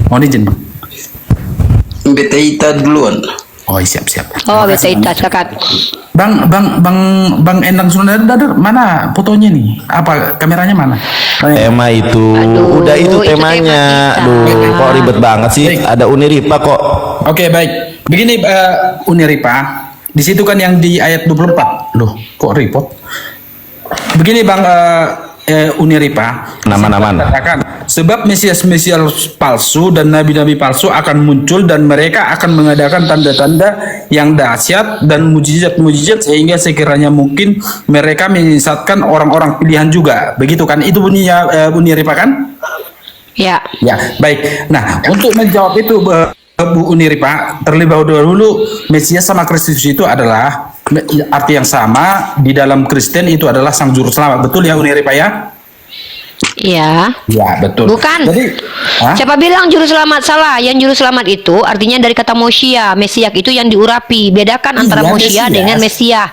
Mohon izin, Bang. Beta Ita duluan. Oh, siap. Oh, Beta Hita, silakan. Bang Endang Sunadar, mana fotonya nih? Apa kameranya mana? Tema itu. Udah itu temanya. Kok ribet banget sih? Ada Uniripa kok. Oke, baik. Begini Uniripa, di situ kan yang di ayat 24. Loh, kok report? Begini Bang Uniripa, nama-nama. Sebab Mesias palsu dan nabi-nabi palsu akan muncul dan mereka akan mengadakan tanda-tanda yang dahsyat dan mujizat-mujizat sehingga sekiranya mungkin mereka menyesatkan orang-orang pilihan juga. Begitu kan? Itu bunyinya Uniripa kan? Ya. Ya, baik. Nah, untuk menjawab itu Bu Uniripa, terlebih dahulu Mesias sama Kristus itu adalah arti yang sama di dalam Kristen, itu adalah Sang Juru Selamat. Betul ya Uniripa ya? Ya. Ya, betul. Bukan. Jadi, siapa bilang juru selamat? Salah. Yang juru selamat itu artinya dari kata Mosia. Mesias itu yang diurapi. Bedakan antara Mosia dengan Mesias.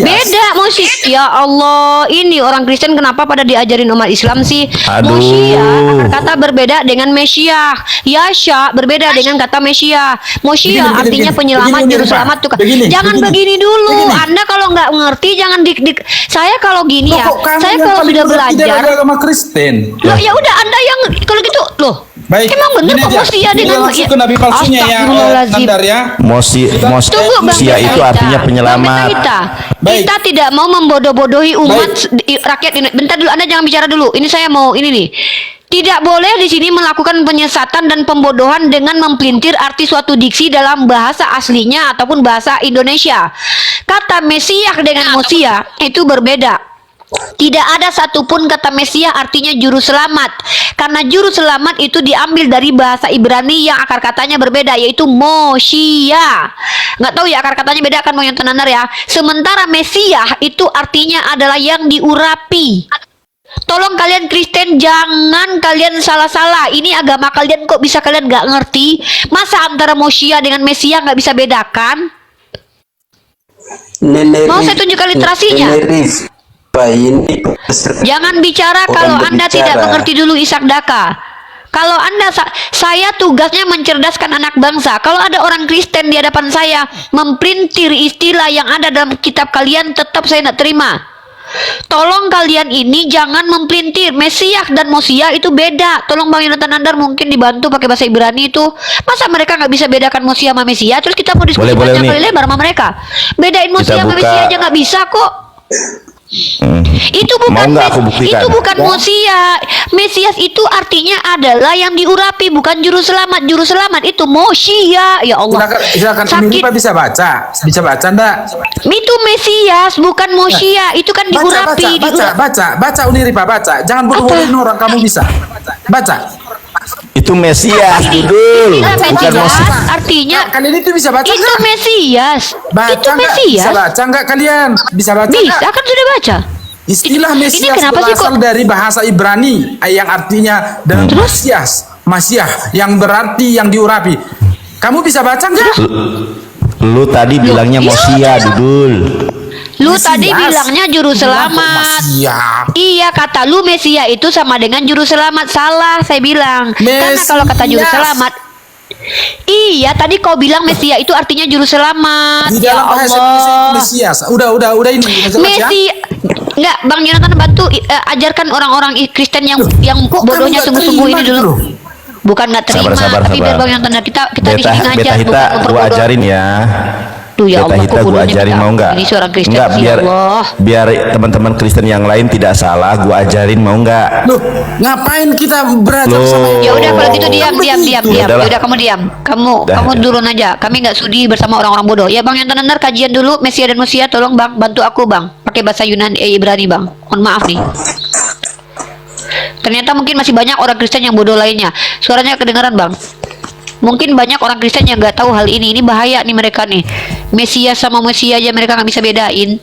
Beda Mosia. Ya Allah, ini orang Kristen kenapa pada diajarin umat Islam sih? Mosia kata berbeda dengan Mesias. Yasha berbeda dengan kata Mesias. Mosia artinya penyelamat, juru selamat tuh. Jangan begini dulu. Anda kalau nggak ngerti jangan saya kalau gini ya. Saya kalau sudah belajar loh, ya udah Anda yang kalau gitu loh. Baik. Emang bener kok Mosia dengan langsung ke nabi palsunya ya, Nandar ya. Mosia itu artinya penyelamat. Kita tidak mau membodoh-bodohi umat rakyat ini. Bentar dulu, Anda jangan bicara dulu. Ini saya mau ini nih. Tidak boleh di sini melakukan penyesatan dan pembodohan dengan mempelintir arti suatu diksi dalam bahasa aslinya ataupun bahasa Indonesia. Kata Mesias dengan Mosia itu berbeda. Tidak ada satupun kata Mesias artinya juru selamat, karena juru selamat itu diambil dari bahasa Ibrani yang akar katanya berbeda, yaitu Mosia. Nggak tahu ya akar katanya beda kan, mau yang tenanar ya. Sementara Mesias itu artinya adalah yang diurapi. Tolong kalian Kristen jangan kalian salah-salah. Ini agama kalian kok bisa kalian nggak ngerti? Masa antara Mosia dengan Mesia nggak bisa bedakan? Mau saya tunjukkan literasinya? Jangan bicara kalau Anda tidak mengerti dulu Ishak Daka. Kalau Anda, saya tugasnya mencerdaskan anak bangsa. Kalau ada orang Kristen di hadapan saya memprintir istilah yang ada dalam kitab kalian, tetap saya tidak terima. Tolong kalian ini jangan memplintir. Mesias dan Mosia itu beda. Tolong Bang Yonatan Andar mungkin dibantu pakai bahasa Ibrani itu. Masa mereka nggak bisa bedakan Mosia sama Mesia? Terus kita mau diskusi panjang kali lebar sama mereka. Bedain Mosia sama Mesia aja nggak bisa kok. Itu bukan Mosia. Mesias itu artinya adalah yang diurapi, bukan juru selamat. Juru selamat itu Mosia. Ya Allah. Silakan Uniripa bisa baca enggak? Itu Mesias bukan Mosia. Itu kan diurapi. Baca Uniripa, baca. Jangan bodoh-bodohin orang, kamu bisa. Baca. Itu Mesias, Dudul. Bukan Mesias. Artinya kalian itu bisa baca itu enggak? Mesias. Baca Itu enggak? Mesias. Bisa baca enggak kalian? Bisa baca Bisa, enggak? kan sudah baca. Istilah Mesias kenapa sih berasal dari bahasa Ibrani yang artinya dengan Masiah yang berarti yang diurapi. Kamu bisa baca enggak? Lu tadi bilangnya Mosia, Dudul. Lu tadi bilangnya juru selamat. Iya, kata lu Mesia itu sama dengan juru selamat. Salah saya bilang. Karena kalau kata juru selamat, iya tadi kau bilang Mesia itu artinya juru selamat. Di dalam bahasa Indonesia Mesias. Udah ini. Mesia. Enggak, Bang Yonatan bantu ajarkan orang-orang Kristen yang bodohnya sungguh-sungguh ini dulu. Bukan nggak terima, tapi biar Bang Yonatan kita di sini ngajar, bukan gua ajarin ya. Tuh ya Allah, kita gua ajarin mau nggak? Ini seorang Kristen. Enggak, biar teman-teman Kristen yang lain tidak salah, gua ajarin mau nggak? Loh, ngapain kita berantem sama? Ya udah kalau gitu diam. Ya udah kamu diam. Kamu turun aja. Kami nggak sudi bersama orang-orang bodoh. Ya Bang Yonatan Andar kajian dulu Mesia dan Mosia, tolong Bang bantu aku Bang. Pakai bahasa Yunani Ibrani Bang. Mohon maaf nih. Ternyata mungkin masih banyak orang Kristen yang bodoh lainnya. Suaranya kedengaran Bang. Mungkin banyak orang Kristen yang nggak tahu hal ini. Ini bahaya nih mereka nih. Mesias sama Mosia aja mereka nggak bisa bedain.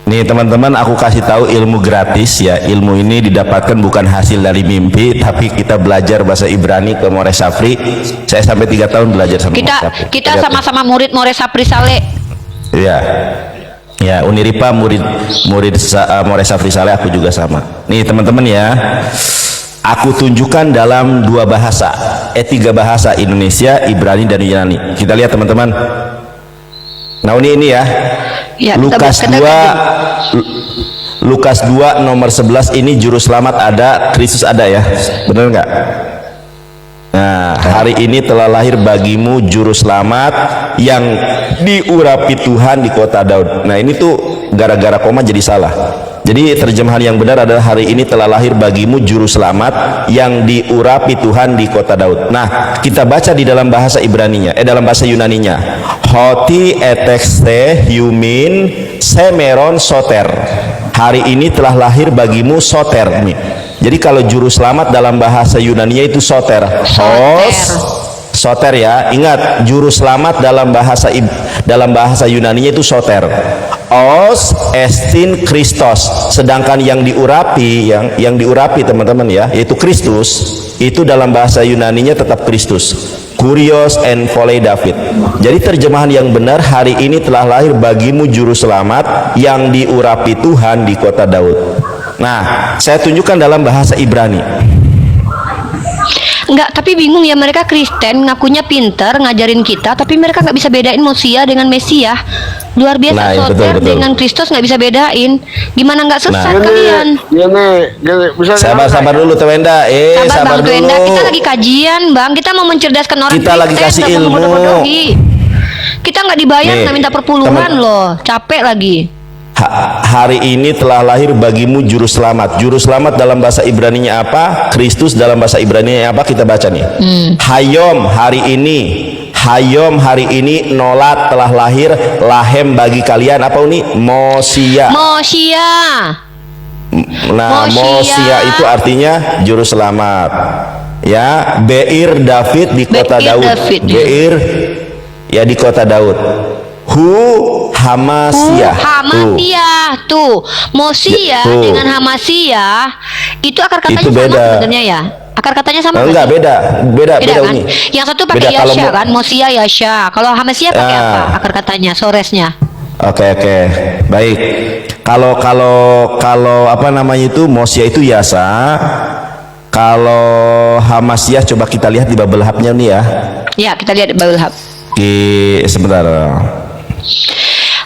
Nih teman-teman, aku kasih tahu ilmu gratis ya. Ilmu ini didapatkan bukan hasil dari mimpi, tapi kita belajar bahasa Ibrani ke Mores Safri. Saya sampai 3 tahun belajar sama Mores Safri. Kita sama-sama murid Mores Safri Saleh. Iya. Ya, Uniripa murid Mores Safri Saleh, aku juga sama. Nih teman-teman ya. Aku tunjukkan dalam 2 bahasa, 3 bahasa, Indonesia, Ibrani dan Yunani. Kita lihat teman-teman. Nah ini ya. Lukas 2 nomor 11 ini juru selamat ada, Kristus ada ya. Benar nggak? Nah, hari ini telah lahir bagimu juru selamat yang diurapi Tuhan di kota Daud. Nah, ini tuh gara-gara koma jadi salah. Jadi terjemahan yang benar adalah hari ini telah lahir bagimu juru selamat yang diurapi Tuhan di kota Daud. Nah, kita baca di dalam bahasa Ibraninya, dalam bahasa Yunaninya. Hoti etekste yumin semeron soter. Hari ini telah lahir bagimu soter nih. Jadi kalau juru selamat dalam bahasa Yunaninya itu soter. Soter ya. Ingat, juru selamat dalam bahasa Yunaninya itu soter. Os estin Kristos. Sedangkan yang diurapi, yang diurapi teman-teman ya, yaitu Kristus, itu dalam bahasa Yunaninya tetap Kristus. Kurios and Foley David. Jadi terjemahan yang benar, hari ini telah lahir bagimu juru selamat yang diurapi Tuhan di kota Daud. Nah, saya tunjukkan dalam bahasa Ibrani. Enggak, tapi bingung ya, mereka Kristen ngakunya pinter ngajarin kita, tapi mereka nggak bisa bedain Mosia dengan Mesia. Luar biasa. Nah, ya, betul. Dengan Kristus nggak bisa bedain. Gimana nggak sesat kalian? Sabar dulu Tewenda. Sabar Bang dulu. Tewenda, kita lagi kajian Bang. Kita mau mencerdaskan orang. Kita lagi kasih ilmu. Kita nggak dibayar, nggak minta perpuluhan loh. Capek lagi. Hari ini telah lahir bagimu juru selamat. Juru selamat dalam bahasa Ibraninya apa? Kristus dalam bahasa Ibraninya apa? Kita baca nih. Hayom hari ini nolat telah lahir lahem bagi kalian apa ini? Mosia. Nah, Mosia itu artinya juru selamat. Ya, Beir David di kota Daud. Beir ya di kota Daud. Hamasiyah. Hamasiyah tuh. Mosia Tuh. dengan Hamasiyah itu akar katanya Itu sama beda. sebenarnya ya. Akar katanya sama nggak Enggak, sih? beda Beda kan? Uni. Yang satu pakai Beda, kalau Yasha mau- kan, Mosia Yasha. Kalau Hamasiyah pakai Ah. apa? Akar katanya, soresnya. Oke, baik. Kalau apa namanya itu Mosia itu Yasa. Kalau Hamasiyah coba kita lihat di bubble hub-nya nih ya. Ya, kita lihat Bible Hub. Sebentar.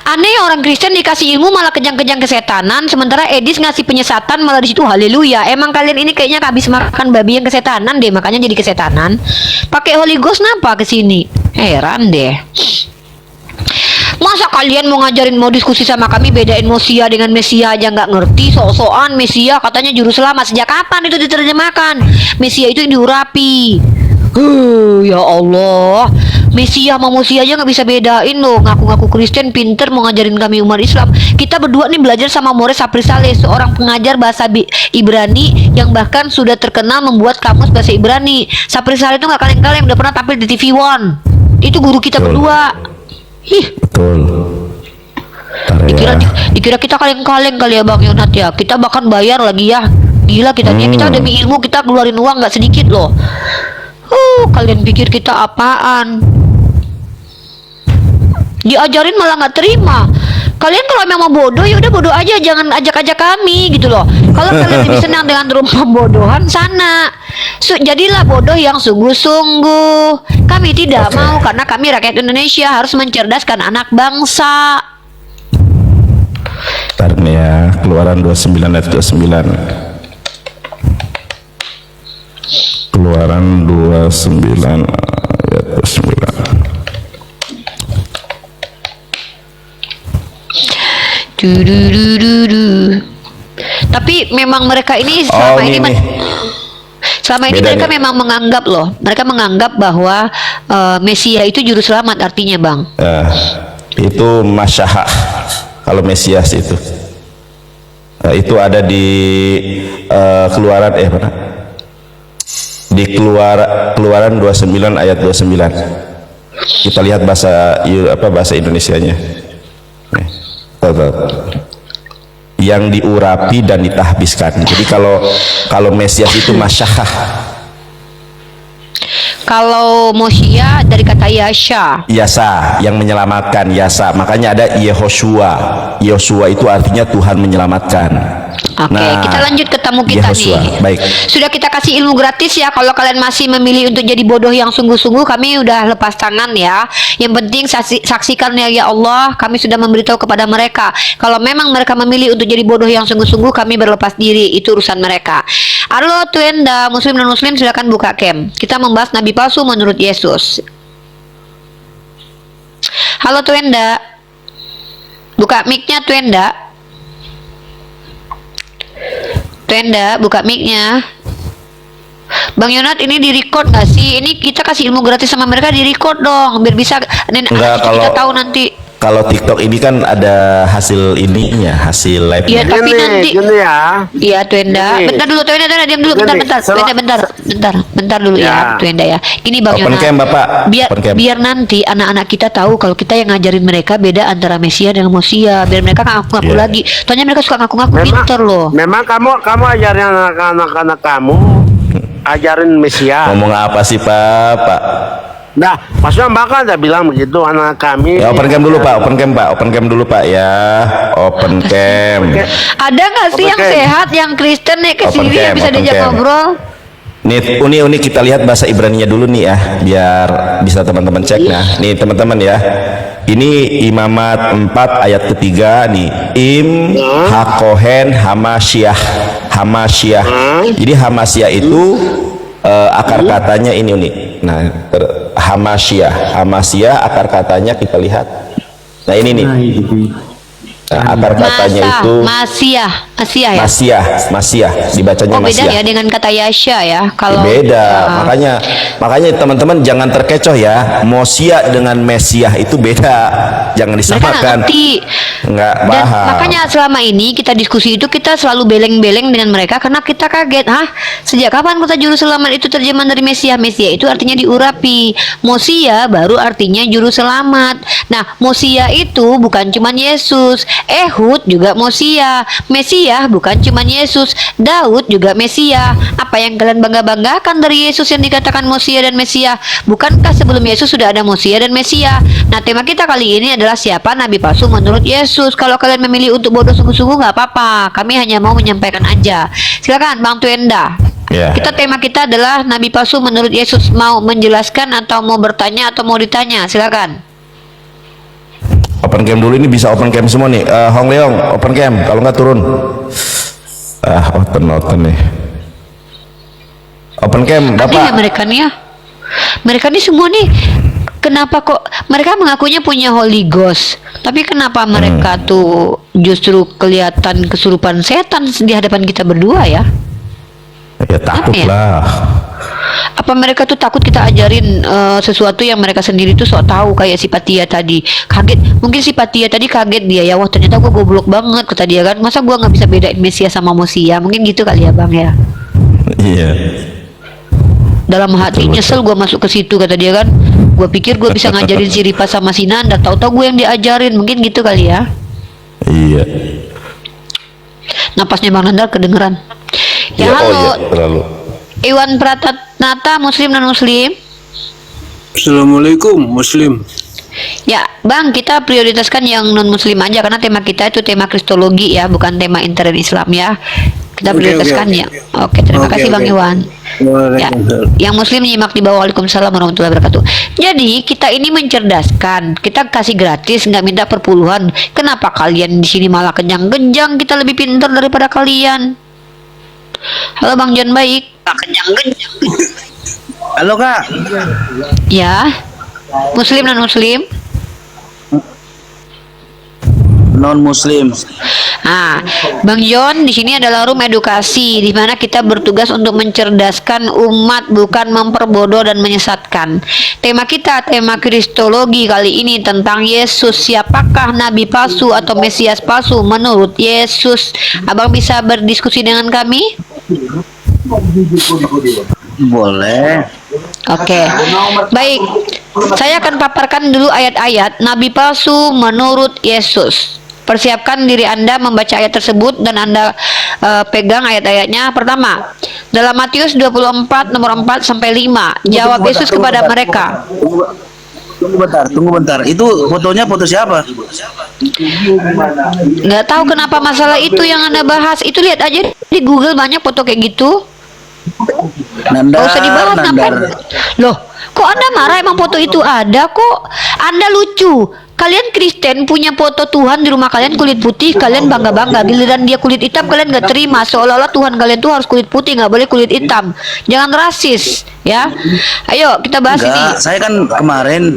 Aneh orang Kristen dikasih ilmu malah kejang-kejang kesetanan, sementara Edis ngasih penyesatan malah di situ haleluya. Emang kalian ini kayaknya habis makan babi yang kesetanan deh, makanya jadi kesetanan. Pakai Holy Ghost napa ke sini? Heran deh. Masa kalian mau ngajarin, mau diskusi sama kami bedain Mosia dengan Mesia aja nggak ngerti? Sok-sokan Mesia katanya juru selamat. Sejak kapan itu diterjemahkan? Mesia itu yang diurapi. Ya Allah, Mesia sama Mosia aja nggak bisa bedain loh. Ngaku-ngaku Kristen pinter mau ngajarin kami umat Islam. Kita berdua nih belajar sama Mores Saprisale, seorang pengajar bahasa Ibrani yang bahkan sudah terkenal membuat kamus bahasa Ibrani. Saprisale itu nggak kaleng-kaleng, udah pernah tampil di TV One. Itu guru kita berdua. Betul. Dikira kita kaleng-kaleng kali ya Bang Yonat ya. Kita bahkan bayar lagi ya. Gila kita nih, kita demi ilmu kita keluarin uang nggak sedikit loh. Kalian pikir kita apaan? Diajarin malah nggak terima. Kalian kalau memang bodoh ya udah bodoh aja, jangan ajak-ajak kami gitu loh. Kalau kalian lebih senang dengan rumah bodohan sana, jadilah bodoh yang sungguh-sungguh. Kami tidak mau, karena kami rakyat Indonesia harus mencerdaskan anak bangsa. Ntar nih ya, Keluaran 29 ayat 29. Keluaran 29 ayat 29. Tapi memang mereka ini selama ini Beda mereka nih. memang menganggap loh, mereka menganggap bahwa Mesia itu juru selamat artinya Bang. Itu Masyaha kalau Mesias itu. Itu ada di Keluaran mana? Di Keluaran 29 ayat 29. Kita lihat bahasa Indonesianya. Nih. Yang diurapi dan ditahbiskan. Jadi kalau Mesias itu Masyahah. Kalau Mosia dari kata Yasha. Yasa, yang menyelamatkan, Yasa. Makanya ada Yehoshua. Yehoshua itu artinya Tuhan menyelamatkan. Oke, kita lanjut ke tamu kita Yehoshua. nih. Baik. Sudah kita kasih ilmu gratis ya. Kalau kalian masih memilih untuk jadi bodoh yang sungguh-sungguh, kami udah lepas tangan ya. Yang penting saksikan ya Allah, kami sudah memberitahu kepada mereka. Kalau memang mereka memilih untuk jadi bodoh yang sungguh-sungguh, kami berlepas diri. Itu urusan mereka. Halo Tuenda, Muslim dan Muslim silakan buka cam. Kita membahas Nabi palsu menurut Yesus. Halo Tuenda, buka mic-nya Tuenda. Tuenda, buka mic-nya. Bang Yonat, ini di record gak sih? Ini kita kasih ilmu gratis sama mereka, di record dong, biar bisa kita tahu nanti. Kalau TikTok ini kan ada hasil ininya, hasil live. Iya, tapi nanti ya. Iya, Tuenda. Bentar dulu, Tuenda, diam dulu, bentar. Tuenda, bentar dulu ya, Tuenda ya. Ini Bang Open Yonat. cam, Bapak. Open cam. Biar nanti anak-anak kita tahu kalau kita yang ngajarin mereka beda antara Mesia dan Mosia. Biar mereka nggak ngaku-ngaku lagi. Soalnya mereka suka ngaku-ngaku pinter loh. Memang kamu ajarin anak-anak kamu ajarin Mesia. Ngomong apa sih Pak? Nah, maksudnya bakal ada bilang begitu anak kami. Ya, open cam dulu Pak, open cam dulu Pak ya, open cam. Ada nggak sih yang sehat, yang Kristen nih ke sini yang bisa diajak ngobrol? Nih, Uni kita lihat bahasa Ibraninya dulu nih ya, biar bisa teman-teman cek. Nah, nih teman-teman ya. Ini Imamat 4 ayat ketiga nih. Hakohen Hamasyiah. Jadi Hamasyiah itu akar katanya ini Uni. Nah, Hamasyiah akar katanya kita lihat. Nah, ini nih. Akar katanya itu Masiah ya. Masiah dibacanya Oh, beda Masiah. ya dengan kata Yasha ya. Kalau Beda, makanya teman-teman jangan terkecoh ya. Mosia dengan Mesiah itu beda, jangan mereka nggak disamakan. ngerti. Nggak Dan paham. makanya selama ini kita diskusi itu kita selalu beleng-beleng dengan mereka karena kita kaget. Sejak kapan kata juru selamat itu terjemahan dari Mesiah? Mesiah itu artinya diurapi. Mosia baru artinya juru selamat. Nah, Mosia itu bukan cuma Yesus. Ehud juga Mosia. Mesiah bukan cuma Yesus. Daud juga Mesiah. Apa yang kalian bangga-banggakan dari Yesus yang dikatakan Mosia dan Mesiah? Bukankah sebelum Yesus sudah ada Mosia dan Mesiah? Nah, tema kita kali ini adalah siapa nabi palsu menurut Yesus. Kalau kalian memilih untuk bodoh sungguh-sungguh nggak apa-apa. Kami hanya mau menyampaikan aja. Silakan Bang Tuenda. Ya. Tema kita adalah nabi palsu menurut Yesus. Mau menjelaskan atau mau bertanya atau mau ditanya? Silakan. Open cam dulu, ini bisa open cam semua nih. Hong Leong open cam, kalau nggak turun. Open nih. Open cam, Aneh ya Bapak. mereka nih semua nih. Kenapa kok mereka mengakunya punya Holy Ghost, tapi kenapa mereka tuh justru kelihatan kesurupan setan di hadapan kita berdua ya? Ya takut Apa ya? lah. Apa mereka tuh takut kita ajarin sesuatu yang mereka sendiri tuh sok tahu, kayak si Patia tadi kaget. Mungkin si Patia tadi kaget dia ya, wah ternyata gue goblok banget kata dia kan. Masa gue nggak bisa bedain Mesias sama Mosia? Mungkin gitu kali ya Bang ya. Iya. Dalam hati Betul. nyesel gue masuk ke situ kata dia kan. Gue pikir gue bisa ngajarin si Ripa sama si Nanda, tahu-tahu gue yang diajarin. Mungkin gitu kali ya. Iya. Napasnya Bang Nanda kedengeran. Ya, Oh halo iya, terlalu. Iwan Pratatnata, Muslim non Muslim. Assalamualaikum Muslim. Ya Bang, kita prioritaskan yang non Muslim aja karena tema kita itu tema Kristologi ya, bukan tema intern Islam ya. Kita prioritaskan ya. Oke, terima kasih Bang Iwan. Ya, yang Muslim nyimak di bawah. Waalaikumsalam warahmatullahi wabarakatuh. Jadi kita ini mencerdaskan, kita kasih gratis, nggak minta perpuluhan. Kenapa kalian di sini malah kenyang-kenyang? Kita lebih pintar daripada kalian. Halo Bang John baik. Kenyang-kenyang. Halo Kak. Ya, Muslim non Muslim. Non Muslim. Bang John, di sini adalah room edukasi di mana kita bertugas untuk mencerdaskan umat, bukan memperbodoh dan menyesatkan. Tema kita tema Kristologi kali ini tentang Yesus. Siapakah nabi palsu atau Mesias palsu menurut Yesus? Abang bisa berdiskusi dengan kami? Boleh. Oke. Baik. Saya akan paparkan dulu ayat-ayat nabi palsu menurut Yesus. Persiapkan diri Anda membaca ayat tersebut dan Anda pegang ayat-ayatnya. Pertama, dalam Matius 24 nomor 4 sampai 5. Jawab Yesus kepada mereka. Tunggu bentar. Itu fotonya foto siapa? Nggak tahu kenapa masalah itu yang Anda bahas. Itu lihat aja di Google banyak foto kayak gitu. Nandar. Gak usah dibahas ngapain? Loh, kok Anda marah? Emang foto itu ada kok. Anda lucu. Kalian Kristen punya foto Tuhan di rumah kalian kulit putih, kalian bangga-bangga. Giliran dia kulit hitam, kalian gak terima. Seolah-olah Tuhan kalian tuh harus kulit putih, gak boleh kulit hitam. Jangan rasis, ya. Ayo kita bahas ini. Saya kan kemarin.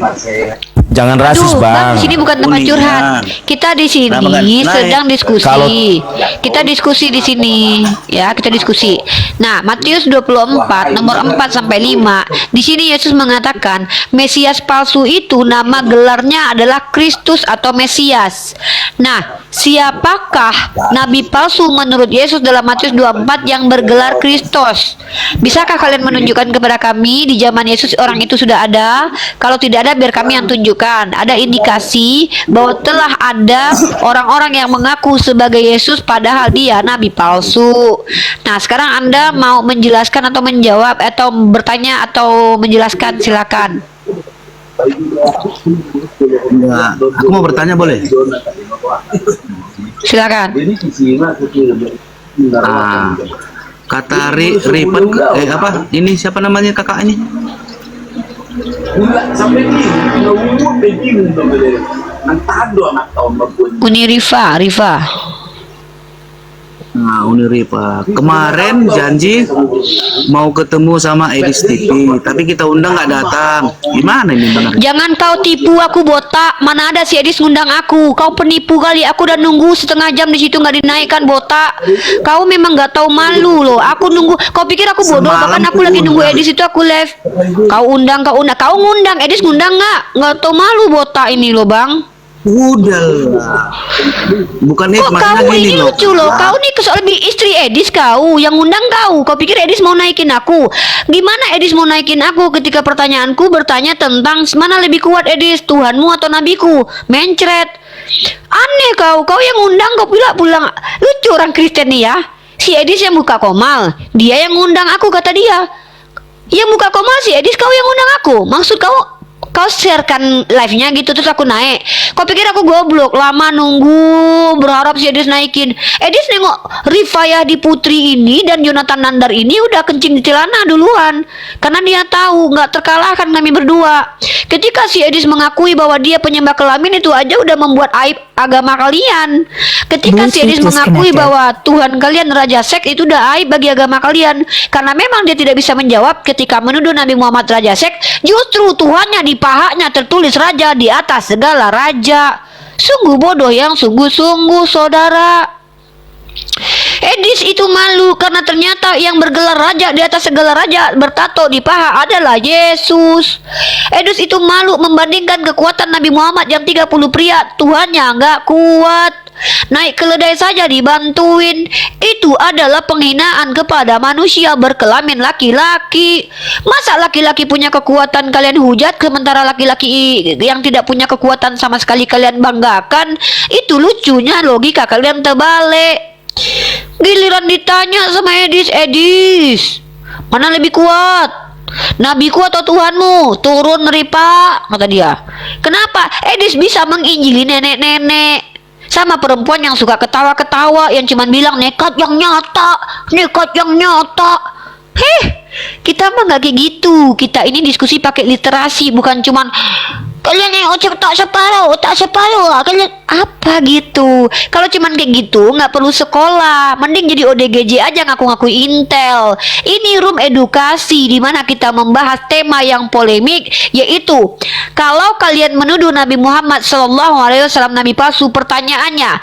Jangan rasis, Bang. Di sini bukan tempat curhat. Kita di sini sedang diskusi. Kita diskusi di sini, ya, kita diskusi. Nah, Matius 24 nomor 4 sampai 5. Di sini Yesus mengatakan, Mesias palsu itu nama gelarnya adalah Kristus atau Mesias. Nah, siapakah nabi palsu menurut Yesus dalam Matius 24 yang bergelar Kristus? Bisakah kalian menunjukkan kepada kami di zaman Yesus orang itu sudah ada? Kalau tidak ada, biar kami yang tunjukkan. Ada indikasi bahwa telah ada orang-orang yang mengaku sebagai Yesus padahal dia nabi palsu. Nah, sekarang Anda mau menjelaskan atau menjawab atau bertanya atau menjelaskan, silakan. Nah, aku mau bertanya boleh? Silakan. Kata Ripan apa? Ini siapa namanya kakak ini? Uni Rifa. Nah, mau nih Rifa. Kemarin janji mau ketemu sama Edis TV, tapi kita undang nggak datang. Gimana ini benar? Jangan kau tipu aku, botak. Mana ada si Edis ngundang aku? Kau penipu kali. Aku udah nunggu setengah jam di situ nggak dinaikkan, botak. Kau memang nggak tahu malu loh. Aku nunggu. Kau pikir aku bodoh? Bahkan aku lagi nunggu Edis itu aku live. Kau undang. Kau ngundang. Edis ngundang nggak? Nggak tahu malu, botak ini loh, bang. Udahlah. Bukan Kok maksudnya kamu gini ini lucu loh. Kau nih soal istri Edis, kau yang ngundang kau. Kau pikir Edis mau naikin aku? Gimana Edis mau naikin aku ketika pertanyaanku bertanya tentang mana lebih kuat Edis, Tuhanmu atau nabiku? Mencret. Aneh kau yang ngundang, kau pulang. Lucu orang Kristen nih ya. Si Edis yang buka komal, dia yang ngundang aku, kata dia. Yang buka komal si Edis, kau yang ngundang aku. Maksud kau sharekan live-nya gitu terus aku naik. Kau pikir aku goblok? Lama nunggu berharap si Edis naikin. Edis nengok Rifayah di Putri ini dan Jonathan Nandar ini udah kencing di celana duluan, karena dia tahu nggak terkalahkan kami berdua. Ketika si Edis mengakui bahwa dia penyembah kelamin, itu aja udah membuat aib agama kalian. Ketika si Edis mengakui bahwa Tuhan kalian raja seks, itu udah aib bagi agama kalian, karena memang dia tidak bisa menjawab ketika menuduh Nabi Muhammad raja seks. Justru Tuhannya di pahanya tertulis raja di atas segala raja. Sungguh bodoh yang sungguh-sungguh, saudara. Edis itu malu karena ternyata yang bergelar raja di atas segala raja bertato di paha adalah Yesus. Edis itu malu membandingkan kekuatan Nabi Muhammad yang 30 pria, Tuhannya nggak kuat. Naik keledai saja dibantuin. Itu adalah penghinaan kepada manusia berkelamin laki-laki. Masa laki-laki punya kekuatan kalian hujat, sementara laki-laki yang tidak punya kekuatan sama sekali kalian banggakan? Itu lucunya logika kalian terbalik. Giliran ditanya sama Edis, mana lebih kuat? Nabiku atau Tuhanmu? Turun Ripa, kata dia. Kenapa Edis bisa menginjili nenek-nenek sama perempuan yang suka ketawa-ketawa, yang cuman bilang nekat yang nyata. Kita mah nggak kayak gitu. Kita ini diskusi pakai literasi, bukan cuman kalian yang tak separuh kalian apa gitu. Kalau cuman kayak gitu nggak perlu sekolah, mending jadi ODGJ aja ngaku-ngaku Intel. Ini room edukasi di mana kita membahas tema yang polemik, yaitu kalau kalian menuduh Nabi Muhammad SAW nabi palsu, pertanyaannya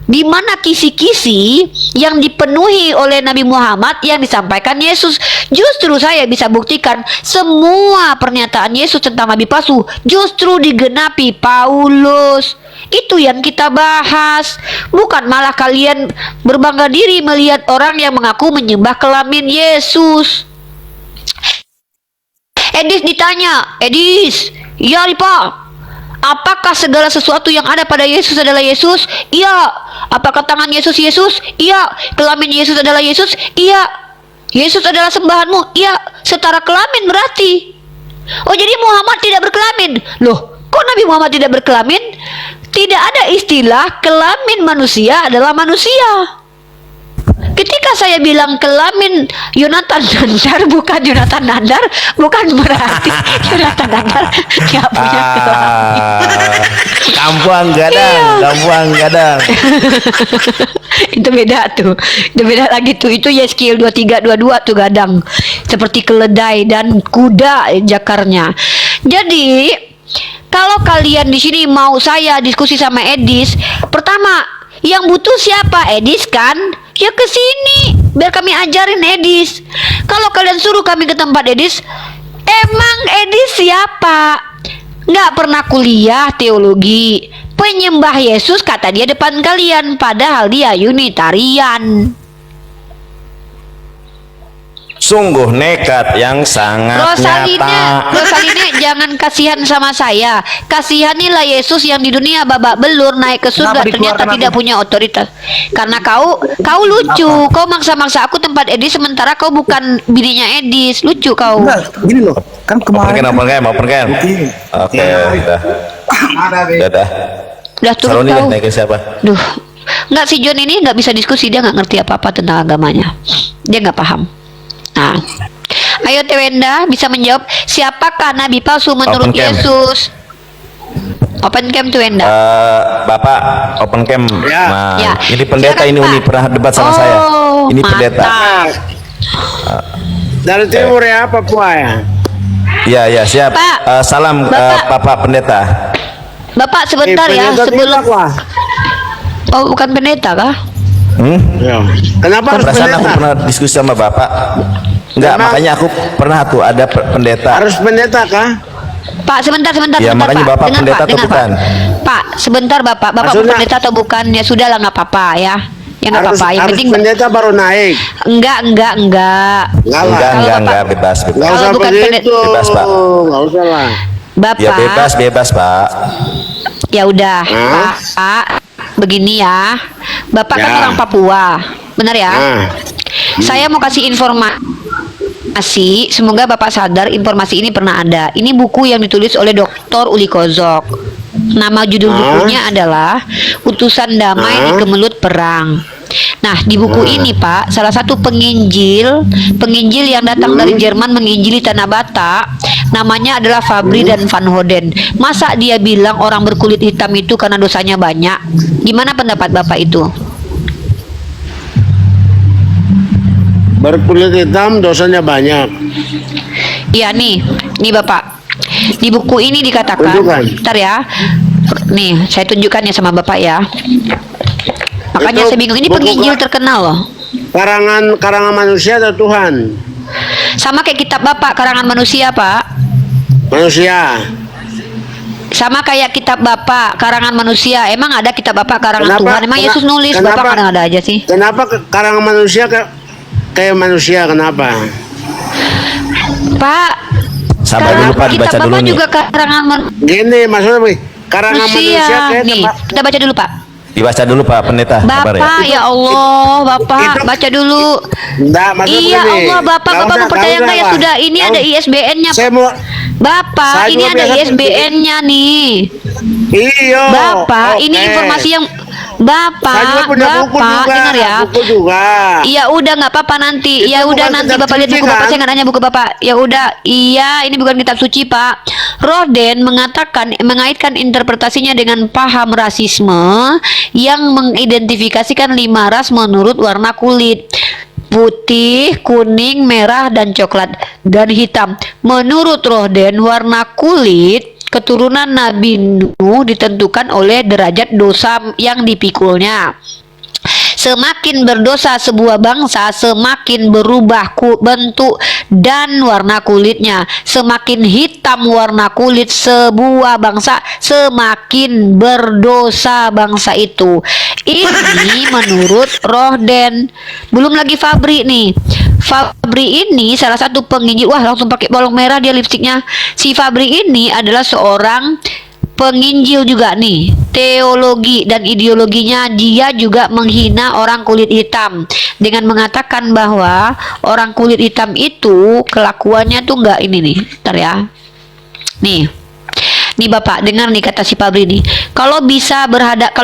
di mana kisi-kisi yang dipenuhi oleh Nabi Muhammad yang disampaikan Yesus? Justru saya bisa buktikan semua pernyataan Yesus tentang Nabi palsu justru digenapi Paulus. Itu yang kita bahas, bukan malah kalian berbangga diri melihat orang yang mengaku menyembah kelamin Yesus. Edis ditanya, Edis, ya Ripa, apakah segala sesuatu yang ada pada Yesus adalah Yesus? Iya. Apakah tangan Yesus Yesus? Iya. Kelamin Yesus adalah Yesus? Iya. Yesus adalah sembahanmu? Iya. Setara kelamin berarti. Oh, jadi Muhammad tidak berkelamin? Loh, kok Nabi Muhammad tidak berkelamin? Tidak ada istilah kelamin manusia adalah manusia. Ketika saya bilang kelamin Jonathan Nandar bukan Jonathan Nandar, bukan berarti Jonathan Nandar dia punya kelamin. Kampuang gadang. Itu beda tuh. Itu beda lagi tuh. Itu Yeskiel 2322 tuh gadang. Seperti keledai dan kuda jakarnya. Jadi, kalau kalian di sini mau saya diskusi sama Edis, pertama yang butuh siapa? Edis kan? Ya ke sini biar kami ajarin Edis. Kalau kalian suruh kami ke tempat Edis, emang Edis siapa? Nggak pernah kuliah teologi. Penyembah Yesus kata dia depan kalian, padahal dia Unitarian. Sungguh nekat yang sangat nyata. Rosaline, jangan kasihan sama saya. Kasihanilah Yesus yang di dunia babak belur naik ke surga ternyata tidak punya otoritas. Karena kau lucu. Kau maksa-maksa aku tempat Edis sementara kau bukan bininya Edis. Lucu kau. Enggak, gini loh. Kan kemarin Mau perken. Oke, udah. Udah turun kau. Naik ke siapa? Duh. Enggak, si John ini nggak bisa diskusi, dia nggak ngerti apa-apa tentang agamanya. Dia nggak paham. Nah, ayo Tewenda bisa menjawab siapakah nabi palsu menurut Yesus? Open cam tuh Wenda. Bapak open cam. Ya. Nah, Ya. ini pendeta Silakan, ini Pak. Uni pernah debat sama saya. Ini pendeta. mantap. Dari timur ya, Papua ya. Ya, ya, siap. Pak. Salam Bapak pendeta. Bapak sebentar ya sebelum. Oh bukan pendeta kah? Ya. Kenapa harus Perasaan aku pendeta? pernah diskusi sama Bapak. Enggak, Memang- makanya aku pernah tuh ada pendeta. Harus pendeta kah? Pak sebentar Ya, makanya Bapak Dengar, pendeta Pak, atau dengar, bukan? Pak sebentar Bapak Maksudnya- pendeta atau bukan ya sudah lah nggak apa-apa ya. Ya nggak Harus, apa-apa. Yang harus penting pendeta baru naik. enggak. Enggak lah. Enggak, bebas, Nggak bebas. usah bukan begitu. Bebas, Pak. Nggak usah lah. Bapak. Ya bebas, Pak. Ya udah, Hah? Pak. Begini ya. Bapak kan Ya. orang Papua. Benar ya? Nah, Saya mau kasih informasi, semoga Bapak sadar informasi ini pernah ada. Ini buku yang ditulis oleh Dr. Uli Kozok. Nama judul bukunya adalah Utusan Damai di Kemelut Perang. Nah, di buku ini Pak, salah satu penginjil yang datang dari Jerman menginjili Tanah Batak, namanya adalah Fabri dan Van Hoden. Masa dia bilang orang berkulit hitam itu karena dosanya banyak? Gimana pendapat Bapak itu? berkulit hitam dosanya banyak. Iya nih Bapak. Di buku ini dikatakan, Tunjukkan. ntar ya. Nih, saya tunjukkan ya sama Bapak ya. Makanya Itu saya bingung, ini buku penginjil terkenal loh. Karangan manusia atau Tuhan? Sama kayak kitab Bapak, karangan manusia, Pak. Manusia. Sama kayak kitab Bapak, karangan manusia. Emang ada kitab Bapak karangan Tuhan? Emang Yesus nulis, Bapak kadang ada aja sih. Kenapa karangan manusia kayak manusia? Kenapa? Pak, Sabar dulu Pak, dibaca kitab dulu Bapak nih. juga karangan Gini maksudnya begini, karangan manusia kayak nih. Kita baca dulu, Pak. Dibaca dulu Pak pendeta. Sabar ya. Bapak, ya Allah, Bapak, baca dulu. Enggak, maksudnya Iya begini. Allah, Bapak, Nggak Bapak usah, mau percaya nggak nggak ya usah, sudah? Ini Pak. ada ISBN-nya. Saya mau Bapak, Saya ini juga ada biasa ISBN-nya nih. Iya. Bapak, ini oke. informasi yang Saya juga Bapak, punya buku Bapak, juga. dengar ya. Buku juga. Iya udah nggak apa-apa nanti. Itu Ya udah bukan nanti kitab Bapak lihat suci, buku Bapak. kan? Saya nggak nanya buku Bapak. Ya udah. Iya, ini bukan kitab suci Pak. Roden mengatakan mengaitkan interpretasinya dengan paham rasisme yang mengidentifikasikan 5 ras menurut warna kulit: putih, kuning, merah, dan coklat dan hitam. Menurut Roden, warna kulit keturunan Nabi Nuh ditentukan oleh derajat dosa yang dipikulnya. Semakin berdosa sebuah bangsa, semakin berubah bentuk dan warna kulitnya. Semakin hitam warna kulit sebuah bangsa, semakin berdosa bangsa itu. Ini menurut Roden. Belum lagi Fabri nih. Fabri ini salah satu penginjil. Wah, langsung pakai bolong merah dia lipstiknya. Si Fabri ini adalah seorang penginjil juga nih. Teologi dan ideologinya dia juga menghina orang kulit hitam dengan mengatakan bahwa orang kulit hitam itu kelakuannya tuh enggak ini nih. Bentar ya. Nih Bapak, dengar nih kata si Fabri nih. Kalau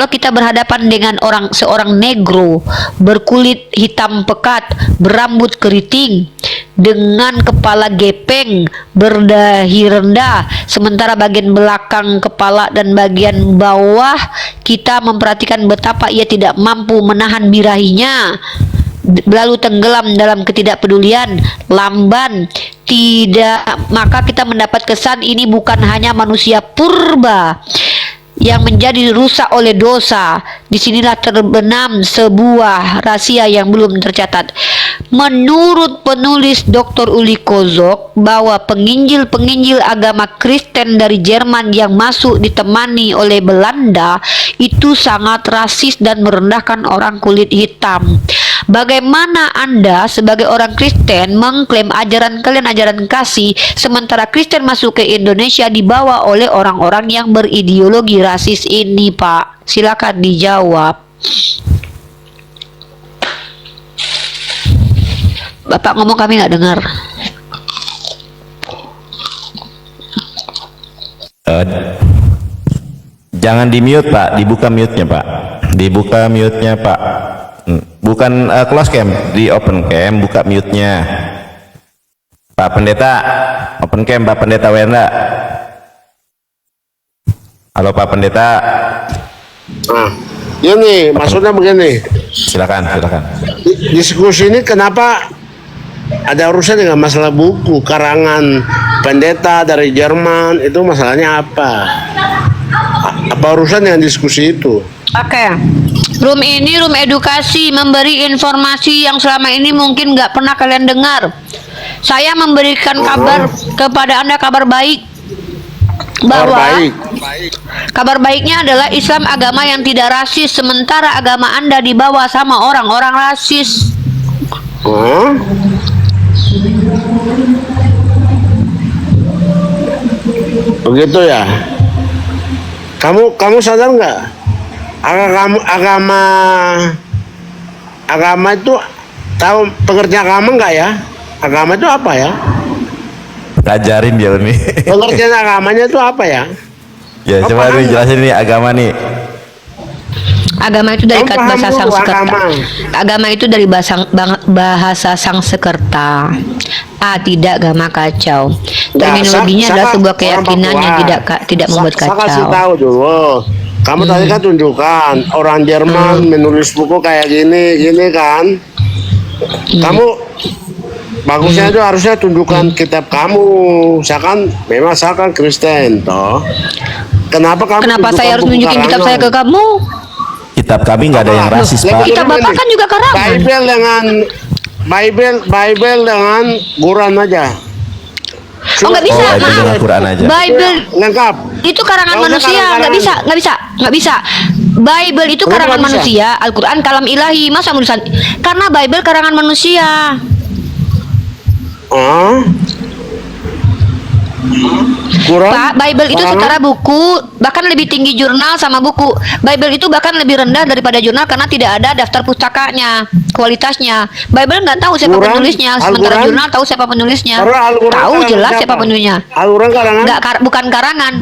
kita berhadapan dengan seorang negro berkulit hitam pekat, berambut keriting, dengan kepala gepeng, berdahi rendah, sementara bagian belakang kepala dan bagian bawah kita memperhatikan betapa ia tidak mampu menahan birahinya, lalu tenggelam dalam ketidakpedulian, lamban, maka kita mendapat kesan ini bukan hanya manusia purba yang menjadi rusak oleh dosa. Disinilah terbenam sebuah rahasia yang belum tercatat. Menurut penulis Dr. Uli Kozok, bahwa penginjil-penginjil agama Kristen dari Jerman yang masuk ditemani oleh Belanda itu sangat rasis dan merendahkan orang kulit hitam. Bagaimana Anda sebagai orang Kristen mengklaim ajaran kalian ajaran kasih, sementara Kristen masuk ke Indonesia dibawa oleh orang-orang yang berideologi rasis ini, Pak? Silakan dijawab. Bapak ngomong kami nggak dengar. Jangan di mute Pak, dibuka mute-nya Pak. Dibuka mute-nya Pak. Bukan close cam, di open cam, buka mute-nya. Pak Pendeta, open cam Pak Pendeta Wenda. Halo Pak Pendeta. Nah, ini maksudnya begini. Silakan. Diskusi ini kenapa ada urusan dengan masalah buku karangan pendeta dari Jerman, itu masalahnya apa? Apa urusan dengan diskusi itu? Oke. Room ini room edukasi, memberi informasi yang selama ini mungkin nggak pernah kalian dengar. Saya memberikan kabar kepada Anda, kabar baik, bahwa kabar baiknya adalah Islam agama yang tidak rasis, sementara agama Anda dibawa sama orang-orang rasis. Begitu ya. Kamu sadar nggak? Agama itu, tahu pengertian agama nggak ya? Agama itu apa ya? Ajarin dia nih. Pengertian agamanya itu apa ya? Ya coba dijelasin nih agama nih. Agama itu dari kata bahasa Sanskerta. Agama itu dari bahasa Sanskerta. Tidak agama kacau. Terminologinya adalah sebuah keyakinan yang tidak membuat kacau. Saya kasih tahu dulu. Kamu tadi kan tunjukkan orang Jerman menulis buku kayak gini kan. Kamu bagusnya itu harusnya tunjukkan kitab kamu. Saya kan Kristen toh. Kenapa saya harus nunjukin kitab saya ke kamu? Kitab kami nggak ada yang rasis, Pak. Kitab Bapak kan juga karangan. Bible dengan Quran aja. Oh nggak bisa, itu dengan Quran aja. Bible lengkap. Itu karangan manusia, nggak bisa. Bible itu karangan manusia, Al-Quran kalam ilahi, masa tulisan? Karena Bible karangan manusia. Pak, Bible itu setara buku, bahkan lebih tinggi jurnal sama buku. Bible itu bahkan lebih rendah daripada jurnal karena tidak ada daftar pustakanya, kualitasnya. Bible nggak tahu siapa penulisnya, sementara jurnal tahu siapa penulisnya. Tahu jelas siapa penulisnya. Bukan karangan,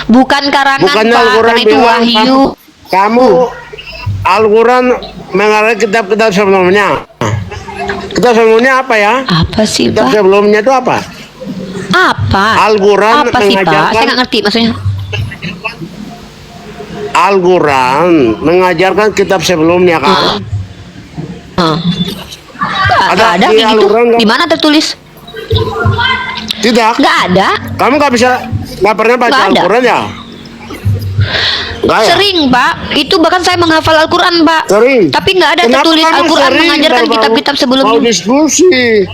bukan karangan, Pak, karena itu wahyu. Kamu Al-Quran mengarah kitab-kitab sebelumnya. Kitab sebelumnya apa ya? Apa sih, Kitab Pak? sebelumnya itu apa? Apa? Al-Quran apa sih, Pak? Saya nggak ngerti maksudnya. Al-Quran mengajarkan kitab sebelumnya kan? Nggak ada kayak gitu. Di mana tertulis? Tidak. Nggak ada. Kamu nggak pernah baca Al-Quran ya? Sering, Pak. Itu bahkan saya menghafal Al-Quran, Pak. Sering. Tapi nggak ada tertulis Al-Quran mengajarkan kitab-kitab sebelumnya. Mau diskusi.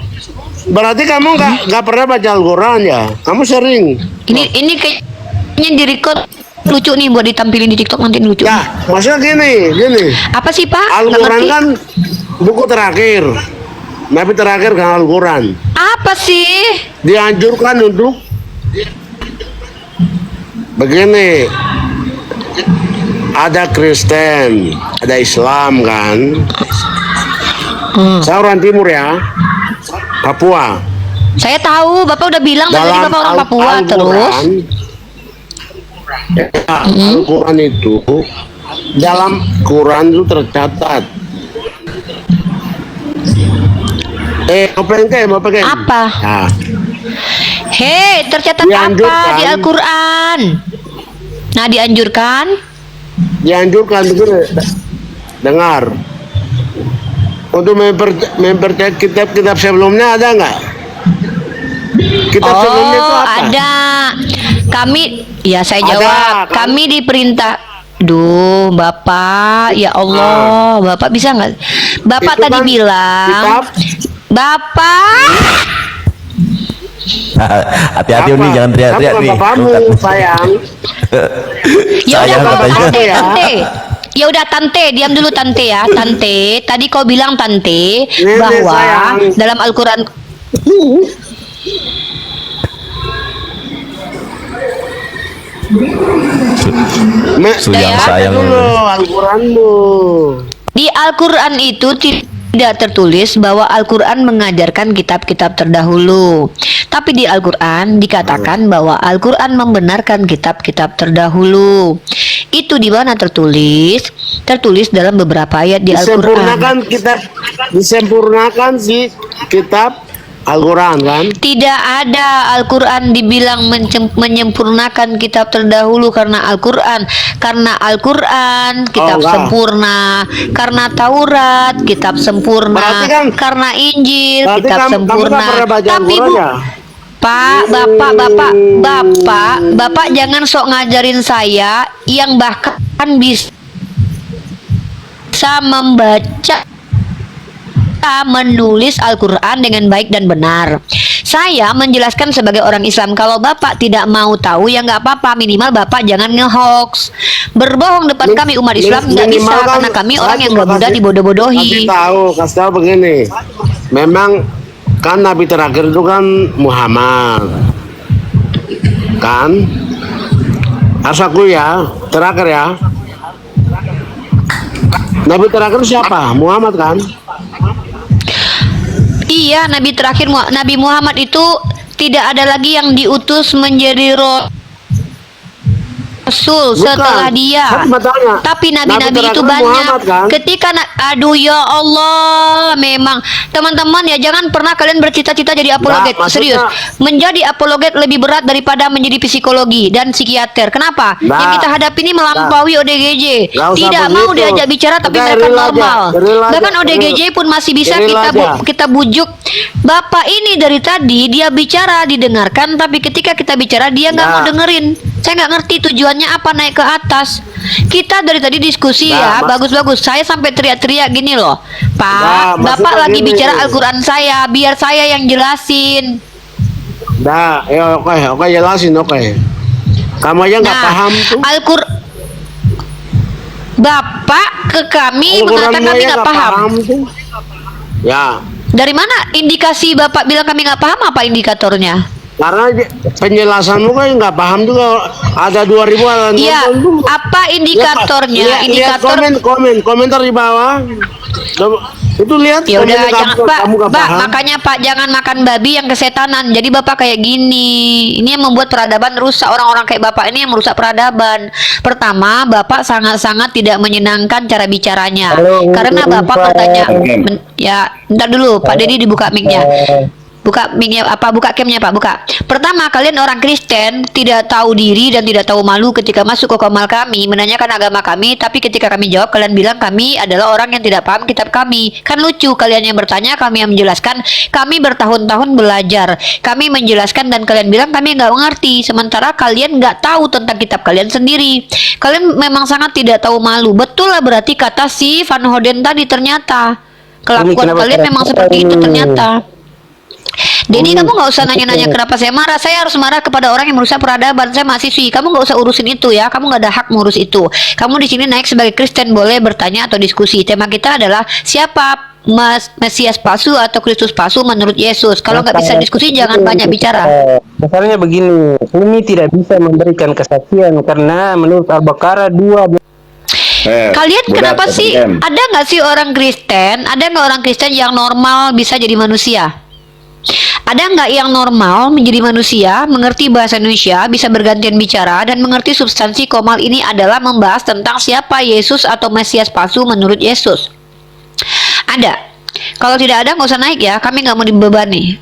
Berarti kamu nggak pernah baca Al-Quran ya? Kamu sering. Ini kayaknya di-record lucu nih buat ditampilin di TikTok nanti lucu. Ya, maksudnya gini. Apa sih, Pak? Al-Quran kan buku terakhir. Nabi terakhir kan Al-Quran. Apa sih? Dianjurkan untuk begini. Ada Kristen, ada Islam kan. Saya orang Timur ya, Papua. Saya tahu, Bapak udah bilang tadi Bapak orang Papua terus. Al-Quran itu, dalam Quran itu tercatat. Mau pakai? Apa? Nah. Hei, tercatat apa di Al-Quran? Nah, dianjurkan begini, dengar, untuk mempercayai kitab-kitab sebelumnya ada nggak? Kitab sebelumnya itu apa? Ada. Saya jawab. Kami diperintah. Duh, Bapak, ya Allah, Bapak bisa nggak? Bapak itu tadi kan bilang, Bapak. Hati-hati nih, jangan teriak-teriak nih. Bapakmu, sayang. Ya udah, ya udah tante, diam dulu tante ya. Tante, tadi kau bilang tante bahwa dalam Al-Quran sayang dulu Al-Quranmu. Di Al-Quran itu tidak tertulis bahwa Al-Quran mengajarkan kitab-kitab terdahulu. Tapi di Al-Quran dikatakan bahwa Al-Quran membenarkan kitab-kitab terdahulu. Itu di mana tertulis? Tertulis dalam beberapa ayat di Al-Quran. Disempurnakan di kitab Al-Quran kan? Tidak ada Al-Quran dibilang menyempurnakan kitab terdahulu karena Al-Quran. Karena Al-Quran kitab enggak. sempurna. Karena Taurat kitab sempurna. Berarti kan- karena Injil Berarti kitab kamu sempurna. tak pernah baca Tapi Al-Quran Bu, ya? Pak, Bapak jangan sok ngajarin saya yang bahkan bisa membaca, menulis Al-Quran dengan baik dan benar. Saya menjelaskan sebagai orang Islam. Kalau Bapak tidak mau tahu ya nggak apa-apa, minimal Bapak jangan ngehoax. Berbohong depan kami umat Islam nggak bisa, Minimal kan karena kami orang saya yang cuma nggak mudah kasih dibodoh-bodohi. kasih tahu begini. Memang kan Nabi terakhir itu kan Muhammad. Kan? Harus aku ya, terakhir ya. Nabi terakhir siapa? Muhammad kan? Iya, Nabi terakhir Nabi Muhammad itu tidak ada lagi yang diutus menjadi Rasul setelah dia. Tapi nabi-nabi itu banyak. Ketika aduh ya Allah, memang teman-teman ya jangan pernah kalian bercita-cita jadi apologet. Serius, menjadi apologet lebih berat daripada menjadi psikologi dan psikiater. Kenapa? Yang kita hadapi ini melampaui ODGJ. Tidak mau diajak bicara tapi mereka normal. Bahkan ODGJ pun masih bisa kita bujuk. Bapak ini dari tadi dia bicara didengarkan, tapi ketika kita bicara dia nggak mau dengerin. Saya nggak ngerti tujuannya apa naik ke atas. Kita dari tadi diskusi ya, bagus-bagus. Saya sampai teriak-teriak gini loh, Pak. Bapak lagi bicara Al-Quran saya, biar saya yang jelasin. Ya oke, jelasin oke. Kamu aja nggak paham tuh. Bapak ke kami mengatakan kami nggak paham. Ya. Dari mana indikasi Bapak bilang kami nggak paham? Apa indikatornya? Karena penjelasanmu kan nggak paham juga, ada 2000 Iya, apa indikatornya? Indikator komentar di bawah. Itu lihat. Ya udah jangan Pak, paham. makanya Pak jangan makan babi yang kesetanan. Jadi Bapak kayak gini. Ini yang membuat peradaban rusak. Orang-orang kayak Bapak ini yang merusak peradaban. Pertama, Bapak sangat-sangat tidak menyenangkan cara bicaranya. Karena Bapak bertanya, ya, ntar dulu Pak Dedi dibuka mic-nya. Buka mic-nya buka cam-nya Pak, buka. Pertama, kalian orang Kristen tidak tahu diri dan tidak tahu malu ketika masuk ke komal kami menanyakan agama kami, tapi ketika kami jawab kalian bilang kami adalah orang yang tidak paham kitab kami. Kan lucu, kalian yang bertanya, kami yang menjelaskan. Kami bertahun-tahun belajar, kami menjelaskan dan kalian bilang kami nggak mengerti, sementara kalian nggak tahu tentang kitab kalian sendiri. Kalian memang sangat tidak tahu malu. Betul lah, berarti kata si Van Hoden tadi, ternyata kelakuan kalian memang seperti itu ternyata. Jadi kamu nggak usah nanya-nanya kenapa saya marah. Saya harus marah kepada orang yang merusak peradaban. Saya mahasiswi. Kamu nggak usah urusin itu ya. Kamu nggak ada hak mengurus itu. Kamu di sini naik sebagai Kristen, boleh bertanya atau diskusi. Tema kita adalah siapa Mesias palsu atau Kristus palsu menurut Yesus. Kalau nggak bisa diskusi jangan banyak bicara. Masalahnya begini, kami tidak bisa memberikan kesaksian karena menurut Al-Baqarah 2. Kalian kenapa sih? Ada nggak sih orang Kristen? Ada nggak orang Kristen yang normal bisa jadi manusia? Ada nggak yang normal menjadi manusia, mengerti bahasa Indonesia, bisa bergantian bicara, dan mengerti substansi komal ini adalah membahas tentang siapa Yesus atau Mesias palsu menurut Yesus? Ada. Kalau tidak ada nggak usah naik ya, kami nggak mau dibebani.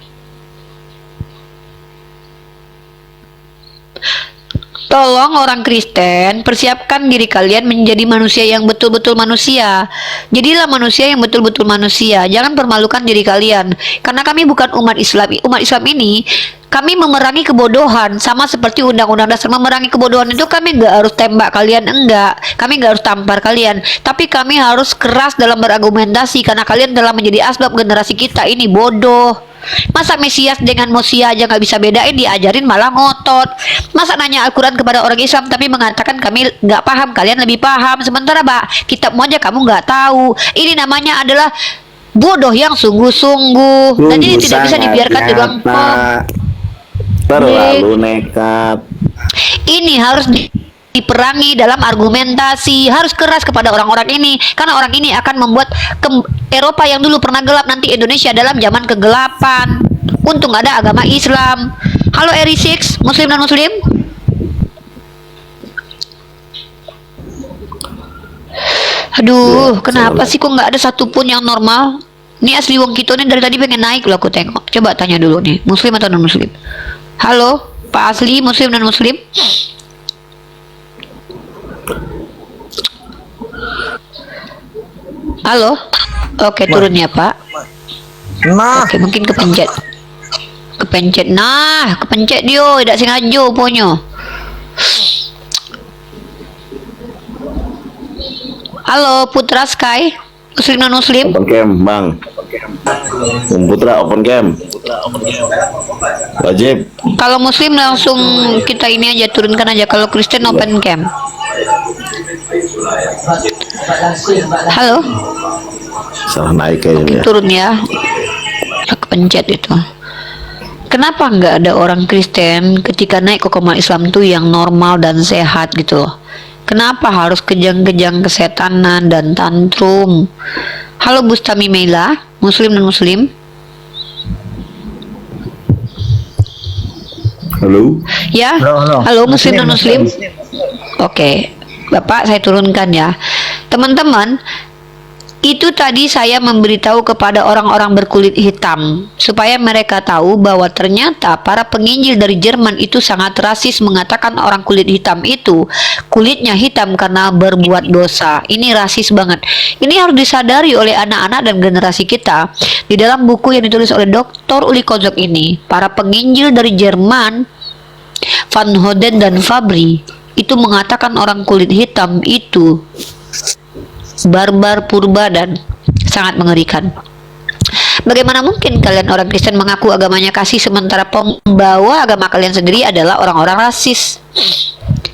Tolong orang Kristen, persiapkan diri kalian menjadi manusia yang betul-betul manusia. Jadilah manusia yang betul-betul manusia. Jangan permalukan diri kalian. Karena kami bukan umat Islam. Umat Islam ini, kami memerangi kebodohan. Sama seperti undang-undang dasar. Memerangi kebodohan itu kami nggak harus tembak kalian, enggak. Kami nggak harus tampar kalian. Tapi kami harus keras dalam berargumentasi. Karena kalian telah menjadi asbab generasi kita ini bodoh. Masa Mesias dengan Mosia aja nggak bisa bedain, diajarin malah ngotot. Masa nanya Al-Quran kepada orang Islam tapi mengatakan kami nggak paham, kalian lebih paham. Sementara kitabmu aja kamu nggak tahu. Ini namanya adalah bodoh yang sungguh-sungguh. Dan ini tidak bisa dibiarkan di ruang terlalu nekat. Ini harus diperangi dalam argumentasi, harus keras kepada orang-orang ini, karena orang ini akan membuat Eropa yang dulu pernah gelap nanti Indonesia dalam zaman kegelapan. Untung ada agama Islam. Halo Eri Six, Muslim dan Muslim. Aduh, kenapa sih kok nggak ada satupun yang normal? Ini asli wong kita nih dari tadi pengen naik loh aku tengok. Coba tanya dulu nih, muslim atau non muslim? Halo, Pak Asli, muslim dan muslim? Halo? Oke, turun ya Pak. Nah, Oke, mungkin kepencet. Kepencet. Nah, kepencet dia, tidak sengaja punya. Halo, Putra Sky. Muslim non muslim? Open cam, Bang. Putra open cam. Wajib. Kalau muslim langsung kita ini aja turunkan aja. Kalau Kristen open cam. Halo? Salah naik kayaknya. Turun ya. Kepencet itu. Kenapa nggak ada orang Kristen ketika naik ke koma Islam tuh yang normal dan sehat gitu loh? Kenapa harus kejang-kejang kesetanan dan tantrum? Halo Bustami Meila, muslim dan muslim? Halo. Ya? Halo muslim dan muslim? Oke, Bapak saya turunkan ya. Teman-teman, itu tadi saya memberitahu kepada orang-orang berkulit hitam supaya mereka tahu bahwa ternyata para penginjil dari Jerman itu sangat rasis, mengatakan orang kulit hitam itu kulitnya hitam karena berbuat dosa. Ini rasis banget. Ini harus disadari oleh anak-anak dan generasi kita. Di dalam buku yang ditulis oleh Dr. Uli Kozok ini, para penginjil dari Jerman, Van Hoden dan Fabri, itu mengatakan orang kulit hitam itu barbar, purba, dan sangat mengerikan. Bagaimana mungkin kalian orang Kristen mengaku agamanya kasih sementara pembawa agama kalian sendiri adalah orang-orang rasis?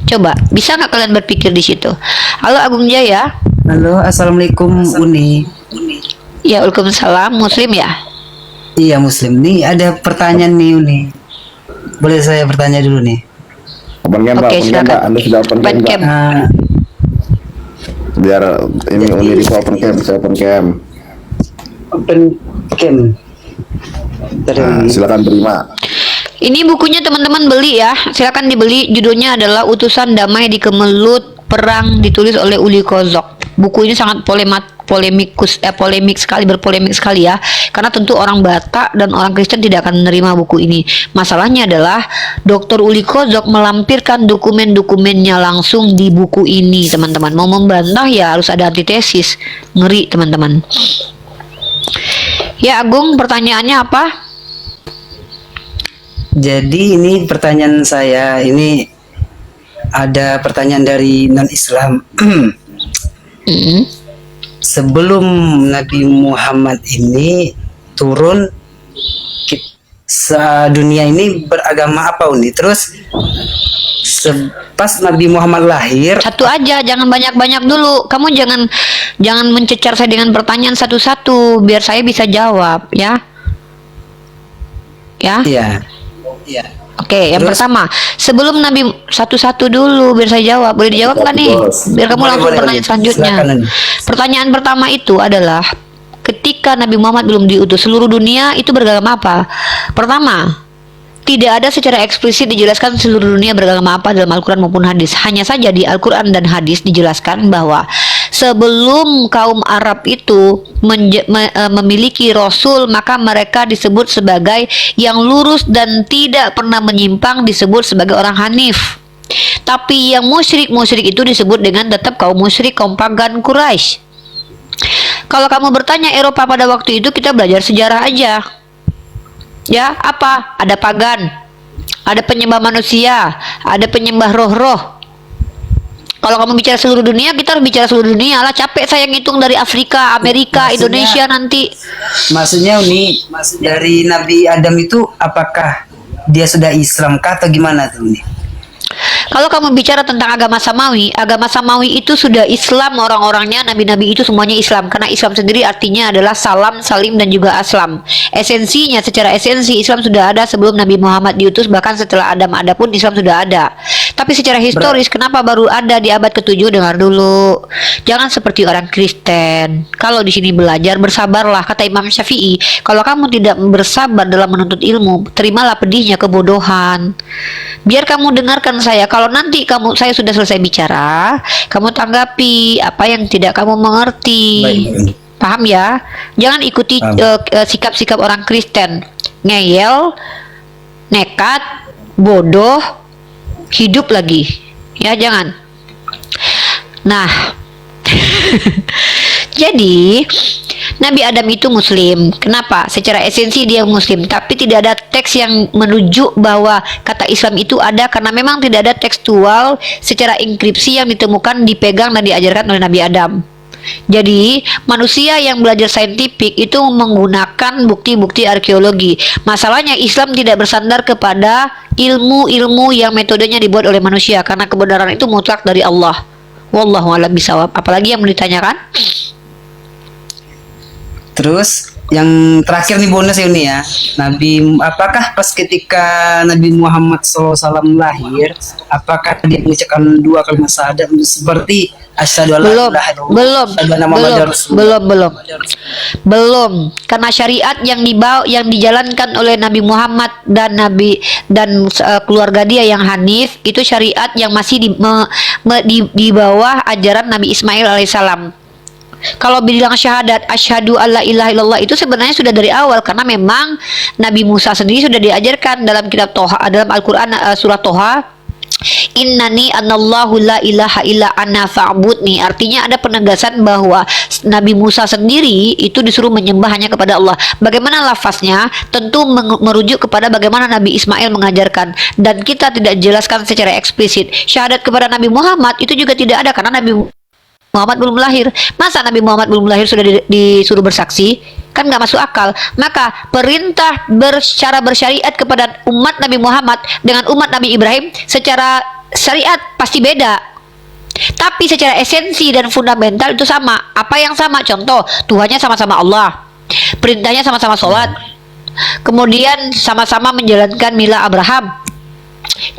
Coba, bisa nggak kalian berpikir di situ? Halo Agung Jaya. Halo, assalamualaikum Uni. Ya, waalaikumsalam. Muslim ya? Iya muslim. Nih ada pertanyaan nih Uni. Boleh saya bertanya dulu nih? Open cam, Pak. Oke, Open cam, silakan. Pak. Anda sudah open cam, Open Pak. cam. Biar ini Uni bisa open cam, bisa open cam. Open cam. Nah, silakan terima. Ini bukunya teman-teman beli ya, silakan dibeli. Judulnya adalah Utusan Damai di Kemelut Perang, ditulis oleh Uli Kozok. Buku ini sangat polemik sekali, berpolemik sekali ya, karena tentu orang Batak dan orang Kristen tidak akan menerima buku ini. Masalahnya adalah Dr. Uli Kozok melampirkan dokumen-dokumennya langsung di buku ini, teman-teman. Mau membantah ya harus ada antitesis. Ngeri, teman-teman. Ya Agung, pertanyaannya apa? Jadi ini pertanyaan saya, ini ada pertanyaan dari non-Islam. Sebelum Nabi Muhammad ini turun, dunia ini beragama apa Uni? Terus pas Nabi Muhammad lahir, Satu aja, jangan banyak-banyak dulu. Kamu jangan mencecar saya dengan pertanyaan satu-satu, biar saya bisa jawab ya. Ya? Iya. Oke, yang pertama, sebelum Nabi satu-satu dulu biar saya jawab. Boleh dijawab kan nih? Biar kamu langsung pertanyaan selanjutnya. Pertanyaan pertama itu adalah ketika Nabi Muhammad belum diutus, seluruh dunia itu beragama apa? Pertama, tidak ada secara eksplisit dijelaskan seluruh dunia beragama apa dalam Al-Quran maupun hadis. Hanya saja di Al-Quran dan hadis dijelaskan bahwa sebelum kaum Arab itu memiliki Rasul, maka mereka disebut sebagai yang lurus dan tidak pernah menyimpang, disebut sebagai orang Hanif. Tapi yang musyrik itu disebut dengan tetap kaum musyrik, kaum pagan Quraisy. Kalau kamu bertanya Eropa pada waktu itu, kita belajar sejarah aja. Ya, apa? Ada pagan, ada penyembah manusia, ada penyembah roh-roh. Kalau kamu bicara seluruh dunia, kita harus bicara seluruh dunia lah. Capek saya ngitung dari Afrika, Amerika, Indonesia nanti. maksudnya Uni, dari Nabi Adam itu apakah dia sudah Islam kah atau gimana tuh Uni? Kalau kamu bicara tentang agama Samawi itu sudah Islam, orang-orangnya, nabi-nabi itu semuanya Islam. Karena Islam sendiri artinya adalah salam, salim, dan juga aslam. Esensinya, secara esensi Islam sudah ada sebelum Nabi Muhammad diutus, bahkan setelah Adam ada pun Islam sudah ada. Tapi secara historis, kenapa baru ada di abad ke-7? Dengar dulu. Jangan seperti orang Kristen. Kalau di sini belajar, bersabarlah. Kata Imam Syafi'i, kalau kamu tidak bersabar dalam menuntut ilmu, terimalah pedihnya kebodohan. Biar kamu dengarkan saya. Kalau nanti saya sudah selesai bicara, kamu tanggapi apa yang tidak kamu mengerti. Paham ya? Jangan ikuti sikap-sikap orang Kristen. Ngeyel, nekat, bodoh, hidup lagi. Ya, jangan. Nah, jadi Nabi Adam itu muslim. Kenapa? Secara esensi dia muslim, tapi tidak ada teks yang menuju bahwa kata Islam itu ada, karena memang tidak ada tekstual secara enkripsi yang ditemukan, dipegang dan diajarkan oleh Nabi Adam. Jadi manusia yang belajar saintifik itu menggunakan bukti-bukti arkeologi. Masalahnya Islam tidak bersandar kepada ilmu-ilmu yang metodenya dibuat oleh manusia, karena kebenaran itu mutlak dari Allah. Wallahu a'lam bishawab. Apalagi yang mau ditanyakan? Terus yang terakhir nih bonus ya ini ya, apakah pas ketika Nabi Muhammad SAW lahir, apakah dia mengucapkan 2 kalimat syahadat seperti asyhadu alla ilaha illallah, belum, karena syariat yang dijalankan oleh Nabi Muhammad dan keluarga dia yang hanif itu syariat yang masih di bawah ajaran Nabi Ismail alaihissalam. Kalau bilang syahadat asyhadu alla ilaha illallah itu sebenarnya sudah dari awal, karena memang Nabi Musa sendiri sudah diajarkan dalam kitab Toha, dalam Al-Qur'an surat Toha, innani anallahu la ilaha illa ana fa'budni. Artinya ada penegasan bahwa Nabi Musa sendiri itu disuruh menyembah hanya kepada Allah. Bagaimana lafaznya? Tentu merujuk kepada bagaimana Nabi Ismail mengajarkan, dan kita tidak jelaskan secara eksplisit. Syahadat kepada Nabi Muhammad itu juga tidak ada, karena Nabi Muhammad belum lahir. Masa Nabi Muhammad belum lahir sudah disuruh bersaksi? Kan nggak masuk akal. Maka perintah secara bersyariat kepada umat Nabi Muhammad dengan umat Nabi Ibrahim secara syariat pasti beda, tapi secara esensi dan fundamental itu sama. Apa yang sama? Contoh, Tuhannya sama-sama Allah, perintahnya sama-sama sholat, kemudian sama-sama menjalankan mila Abraham,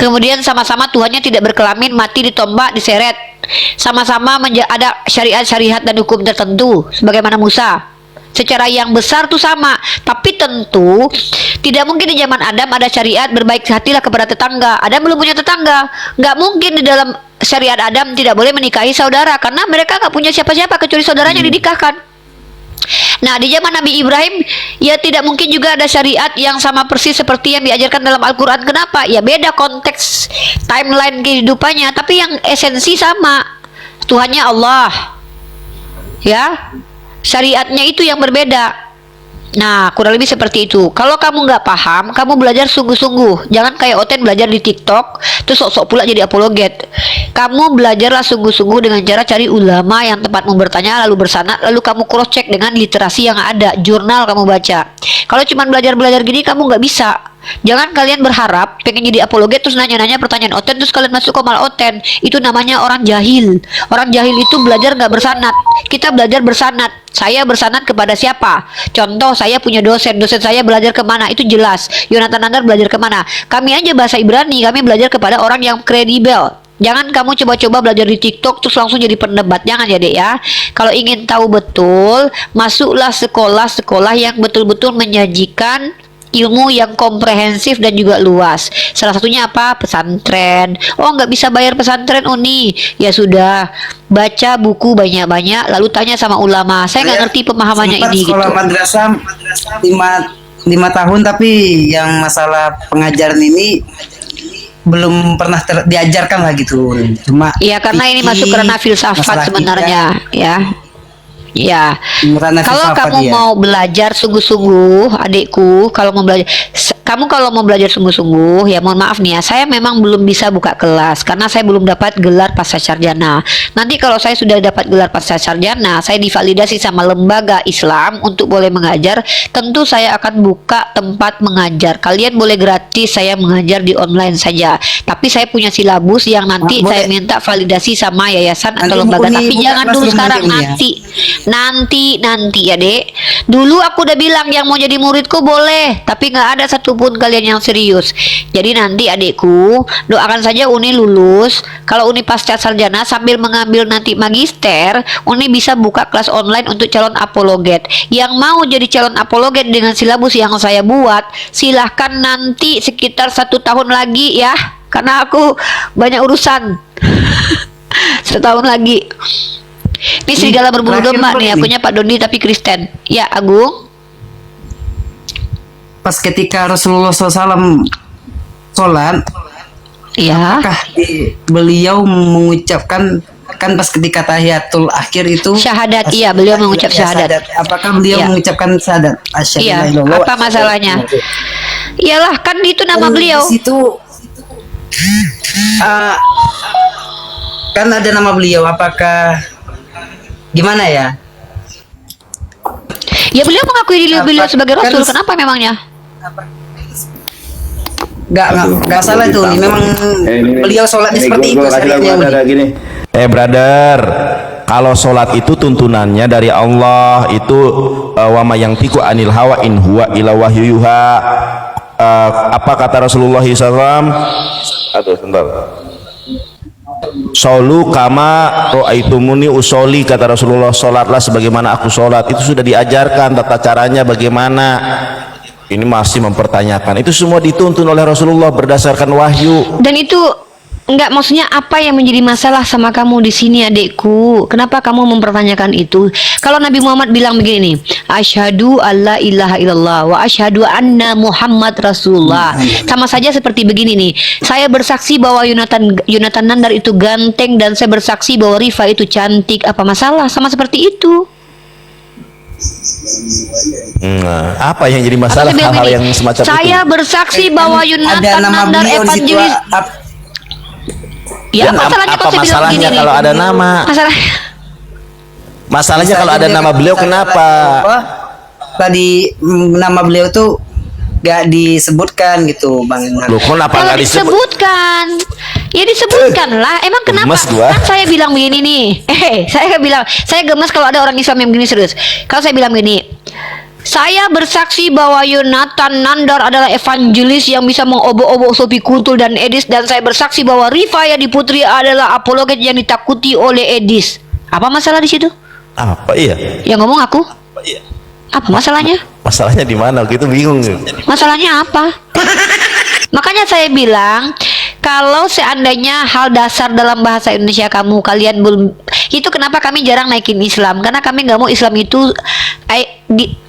kemudian sama-sama Tuhannya tidak berkelamin, mati ditombak, diseret, sama-sama ada syariat-syariat dan hukum tertentu sebagaimana Musa. Secara yang besar tuh sama, tapi tentu tidak mungkin di zaman Adam ada syariat berbaik hatilah kepada tetangga. Adam belum punya tetangga, nggak mungkin di dalam syariat Adam tidak boleh menikahi saudara, karena mereka nggak punya siapa-siapa kecuali saudaranya yang dinikahkan. Nah, di zaman Nabi Ibrahim ya tidak mungkin juga ada syariat yang sama persis seperti yang diajarkan dalam Al-Quran. Kenapa? Ya beda konteks timeline kehidupannya, tapi yang esensi sama. Tuhannya Allah, ya, syariatnya itu yang berbeda. Nah, kurang lebih seperti itu. Kalau kamu nggak paham, kamu belajar sungguh-sungguh. Jangan kayak Oten belajar di TikTok, terus sok-sok pula jadi apologet. Kamu belajarlah sungguh-sungguh dengan cara cari ulama yang tempatmu bertanya, lalu bersanad, lalu kamu cross check dengan literasi yang ada, jurnal kamu baca. Kalau cuma belajar-belajar gini, kamu nggak bisa. Jangan kalian berharap pengen jadi apologet terus nanya-nanya pertanyaan Oten terus kalian masuk ke malah Oten. Itu namanya orang jahil. Orang jahil itu belajar nggak bersanad. Kita belajar bersanad. Saya bersanad kepada siapa? Contoh, saya punya dosen saya belajar kemana? Itu jelas. Yonatan Nandar belajar kemana? Kami aja bahasa Ibrani, kami belajar kepada orang yang kredibel. Jangan kamu coba-coba belajar di TikTok terus langsung jadi pendebat. Jangan ya, Dek ya. Kalau ingin tahu betul, masuklah sekolah-sekolah yang betul-betul menyajikan ilmu yang komprehensif dan juga luas. Salah satunya apa? Pesantren. Oh, nggak bisa bayar pesantren, Uni. Ya sudah, baca buku banyak-banyak, lalu tanya sama ulama. Saya nggak ngerti pemahamannya ini. Sekolah gitu. madrasah 5 tahun, tapi yang masalah pengajaran ini belum pernah diajarkan lah gitu. Cuma iya, karena ini masuk karena filsafat sebenarnya, ya. Ya, kalau kamu mau belajar sungguh-sungguh, adikku, kalau mau belajar sungguh-sungguh, ya mohon maaf nih ya, saya memang belum bisa buka kelas karena saya belum dapat gelar pascasarjana. Nanti kalau saya sudah dapat gelar pascasarjana, saya divalidasi sama lembaga Islam untuk boleh mengajar, tentu saya akan buka tempat mengajar. Kalian boleh gratis saya mengajar di online saja. Tapi saya punya silabus yang nanti saya minta validasi sama yayasan atau lembaga. Tapi jangan dulu sekarang, nanti ya, Dek. Dulu aku udah bilang yang mau jadi muridku boleh, tapi nggak ada satupun kalian yang serius. Jadi nanti adikku, doakan saja Uni lulus. Kalau Uni pasca sarjana sambil mengambil nanti magister, Uni bisa buka kelas online untuk calon apologet. Yang mau jadi calon apologet dengan silabus yang saya buat, silahkan nanti sekitar 1 tahun lagi ya, karena aku banyak urusan. 1 tahun lagi. Ini serigala berbulu terakhir domba nih, begini. punya Pak Doni tapi Kristen. Ya, Agung. Pas ketika Rasulullah SAW sholat, Ya. apakah beliau mengucapkan, kan pas ketika tahiyatul akhir itu Syahadat, iya, beliau mengucap syahadat. Apakah beliau Iya. mengucapkan syahadat? Asyhadu Iya, an la ilaha illallah apa wa masalahnya? asyhadu anna Muhammadan Iyalah, kan itu nama beliau. Di situ kan ada nama beliau, apakah gimana ya? Ya beliau mengakui diri beliau sebagai Kan- rasul. Kenapa memangnya? Nggak salah itu, memang beliau sholatnya seperti itu. syariatnya, Uni. Brother, kalau sholat itu tuntunannya dari Allah, itu wa ma yantiqu anil hawa in huwa illa wahyuha. Apa kata Rasulullah SAW? Aduh, sebentar. Solu kama ro'aitumuni usoli, kata Rasulullah, sholatlah sebagaimana aku sholat. Itu sudah diajarkan tata caranya bagaimana. Ini masih mempertanyakan. Itu semua dituntun oleh Rasulullah berdasarkan wahyu. Dan itu enggak, maksudnya apa yang menjadi masalah sama kamu di sini, adekku? Kenapa kamu mempertanyakan itu? Kalau Nabi Muhammad bilang begini, asyhadu alla ilaha illallah wa asyhadu anna Muhammad Rasulullah. Sama saja seperti begini nih. Saya bersaksi bahwa Yonatan Nandar itu ganteng, dan saya bersaksi bahwa Rifa itu cantik. Apa masalah? Sama seperti itu. Apa yang jadi masalah Atau saya bilang hal-hal gini, yang semacam saya itu? bersaksi bahwa Ada Yonatan nama Nandar beliau di situ. evangelis. Ya, Dan masalahnya apa kalau saya bilang masalahnya begini kalau nih. ada nama? Masalahnya kalau ada nama beliau kenapa? Tadi nama beliau tuh gak disebutkan gitu, Bang. Loh, kenapa Kalau nggak disebut? disebutkan, ya disebutkan lah. Emang kenapa? Gemes gua. Kan saya bilang begini nih. Saya bilang, saya gemes kalau ada orang Islam yang begini serius. Kalau saya bilang begini, saya bersaksi bahwa Yonatan Nandar adalah evangelis yang bisa mengobok-obok Sophie Kuntul dan Edis, dan saya bersaksi bahwa Rifaya di Putri adalah apologet yang ditakuti oleh Edis. Apa masalah di situ? Apa iya? Yang ngomong aku? Apa masalahnya? Masalahnya di mana? Gitu bingung. Masalahnya apa? Makanya saya bilang, kalau seandainya hal dasar dalam bahasa Indonesia kalian belum, itu kenapa kami jarang naikin Islam, karena kami nggak mau Islam itu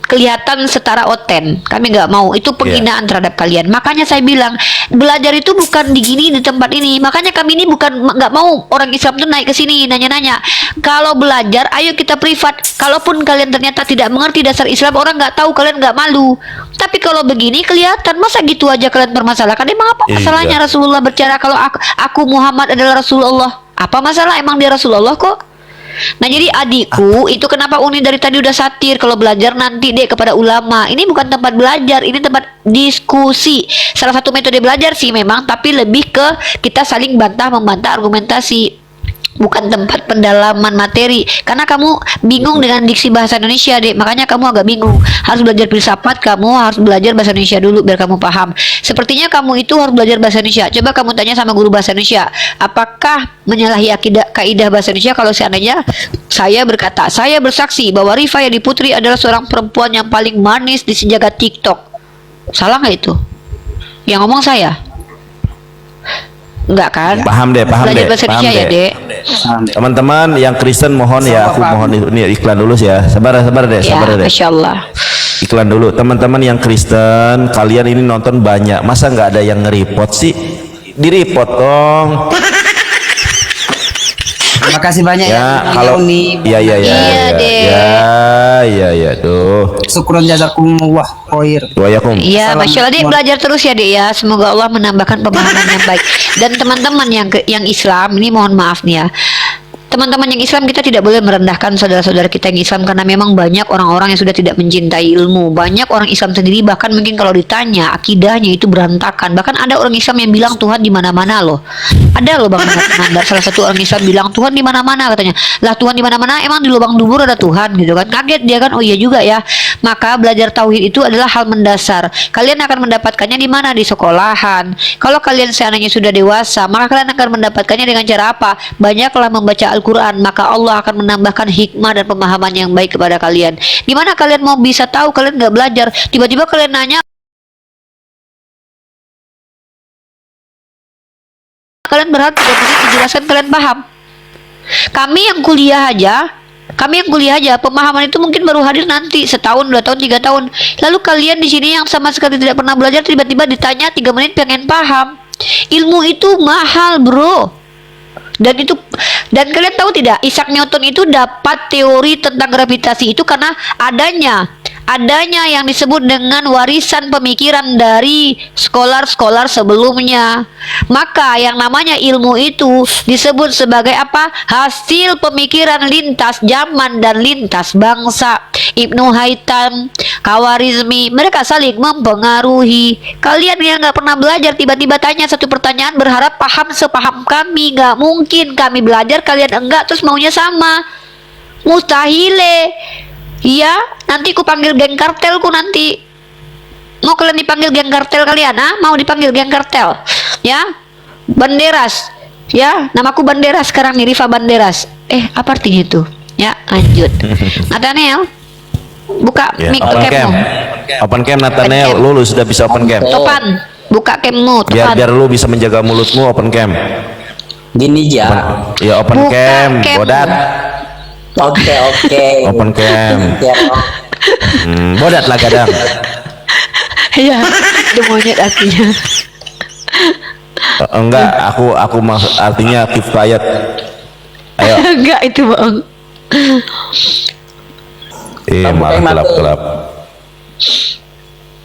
kelihatan setara oten. Kami nggak mau, itu penghinaan terhadap kalian. Makanya saya bilang, belajar itu bukan di gini, di tempat ini. Makanya kami ini bukan nggak mau orang Islam tuh naik ke sini nanya-nanya. Kalau belajar, ayo kita privat. Kalaupun kalian ternyata tidak mengerti dasar Islam, orang nggak tahu, kalian nggak malu. Tapi kalau begini kelihatan, masa gitu aja kalian permasalahkan? Emang apa masalahnya Rasulullah berbicara kalau aku Muhammad adalah Rasulullah? Apa masalah? Emang dia Rasulullah kok? Nah, jadi adikku, itu kenapa Uni dari tadi udah satir, kalau belajar nanti deh kepada ulama. Ini bukan tempat belajar, ini tempat diskusi. Salah satu metode belajar sih memang, tapi lebih ke kita saling membantah argumentasi. Bukan tempat pendalaman materi. Karena kamu bingung dengan diksi bahasa Indonesia, Dek. Makanya kamu agak bingung. Harus belajar filsafat, kamu harus belajar bahasa Indonesia dulu biar kamu paham. Sepertinya kamu itu harus belajar bahasa Indonesia. Coba kamu tanya sama guru bahasa Indonesia, apakah menyalahi kaidah bahasa Indonesia kalau seandainya saya berkata, saya bersaksi bahwa Rifaya di Putri adalah seorang perempuan yang paling manis di sejagat TikTok. Salah nggak itu? Yang ngomong saya? Enggak kan? Paham deh, paham Belajar deh. bahasa Paham Indonesia ya, deh. Dek. Teman-teman yang Kristen mohon ya, aku mohon ini iklan dulu ya. Sabar deh, Ya, sabar deh. Masya Allah. Iklan dulu. Teman-teman yang Kristen, kalian ini nonton banyak, masa nggak ada yang nge-report sih? Di-report dong. Terima kasih banyak Ya, kalau Uni. Iya, Dek. Ya, tuh. Syukron jazakumullah khair. Wayakum. Iya, Masya Allah, Dek, belajar terus ya, Dek ya. Semoga Allah menambahkan pemahaman yang baik. Dan teman-teman yang Islam, ini mohon maaf nih ya. Teman-teman yang Islam, kita tidak boleh merendahkan saudara-saudara kita yang Islam, karena memang banyak orang-orang yang sudah tidak mencintai ilmu. Banyak orang Islam sendiri bahkan mungkin kalau ditanya akidahnya itu berantakan. Bahkan ada orang Islam yang bilang Tuhan di mana-mana loh. Ada loh Bang Nandar, salah satu orang Islam bilang Tuhan di mana-mana katanya. Lah Tuhan di mana-mana, emang di lubang dubur ada Tuhan gitu kan. Kaget dia kan. Oh iya juga ya. Maka belajar tauhid itu adalah hal mendasar. Kalian akan mendapatkannya di mana? Di sekolahan. Kalau kalian seandainya sudah dewasa, maka kalian akan mendapatkannya dengan cara apa? Banyaklah membaca Al-Quran, maka Allah akan menambahkan hikmah dan pemahaman yang baik kepada kalian. Gimana kalian mau bisa tahu kalian nggak belajar? Tiba-tiba kalian nanya, kalian berharap 3 menit dijelaskan kalian paham. Kami yang kuliah aja Kami yang kuliah aja, pemahaman itu mungkin baru hadir nanti setahun, 2 tahun, 3 tahun. Lalu kalian di sini yang sama sekali tidak pernah belajar, tiba-tiba ditanya 3 menit pengen paham. Ilmu itu mahal, bro. Dan kalian tahu tidak, Isaac Newton itu dapat teori tentang gravitasi itu karena adanya yang disebut dengan warisan pemikiran dari skolar-skolar sebelumnya. Maka yang namanya ilmu itu disebut sebagai apa? Hasil pemikiran lintas zaman dan lintas bangsa. Ibnu Haytham, Khawarizmi, mereka saling mempengaruhi. Kalian yang nggak pernah belajar tiba-tiba tanya satu pertanyaan berharap paham sepaham kami. Nggak mungkin, kami belajar kalian enggak terus maunya sama. Mustahile. Iya, nanti ku panggil geng kartelku nanti. Mau kalian dipanggil geng kartel kalian? Mau dipanggil geng kartel? Ya, Banderas. Ya, namaku Banderas sekarang nih, Riva Banderas. Apa artinya itu? Ya, lanjut. Nathaniel, buka mic cammu. Open cam Nathaniel, lu sudah bisa open cam. Topan, buka cammu. Biar lu bisa menjaga mulutmu, open cam. Gini ja. Ya open cam, bodat. Oke. Open cam. Bodat lah kadang. Ya, itu monyet artinya. Enggak, aku maksud artinya keep quiet. Ayo. Enggak itu, Bang. Malah gelap.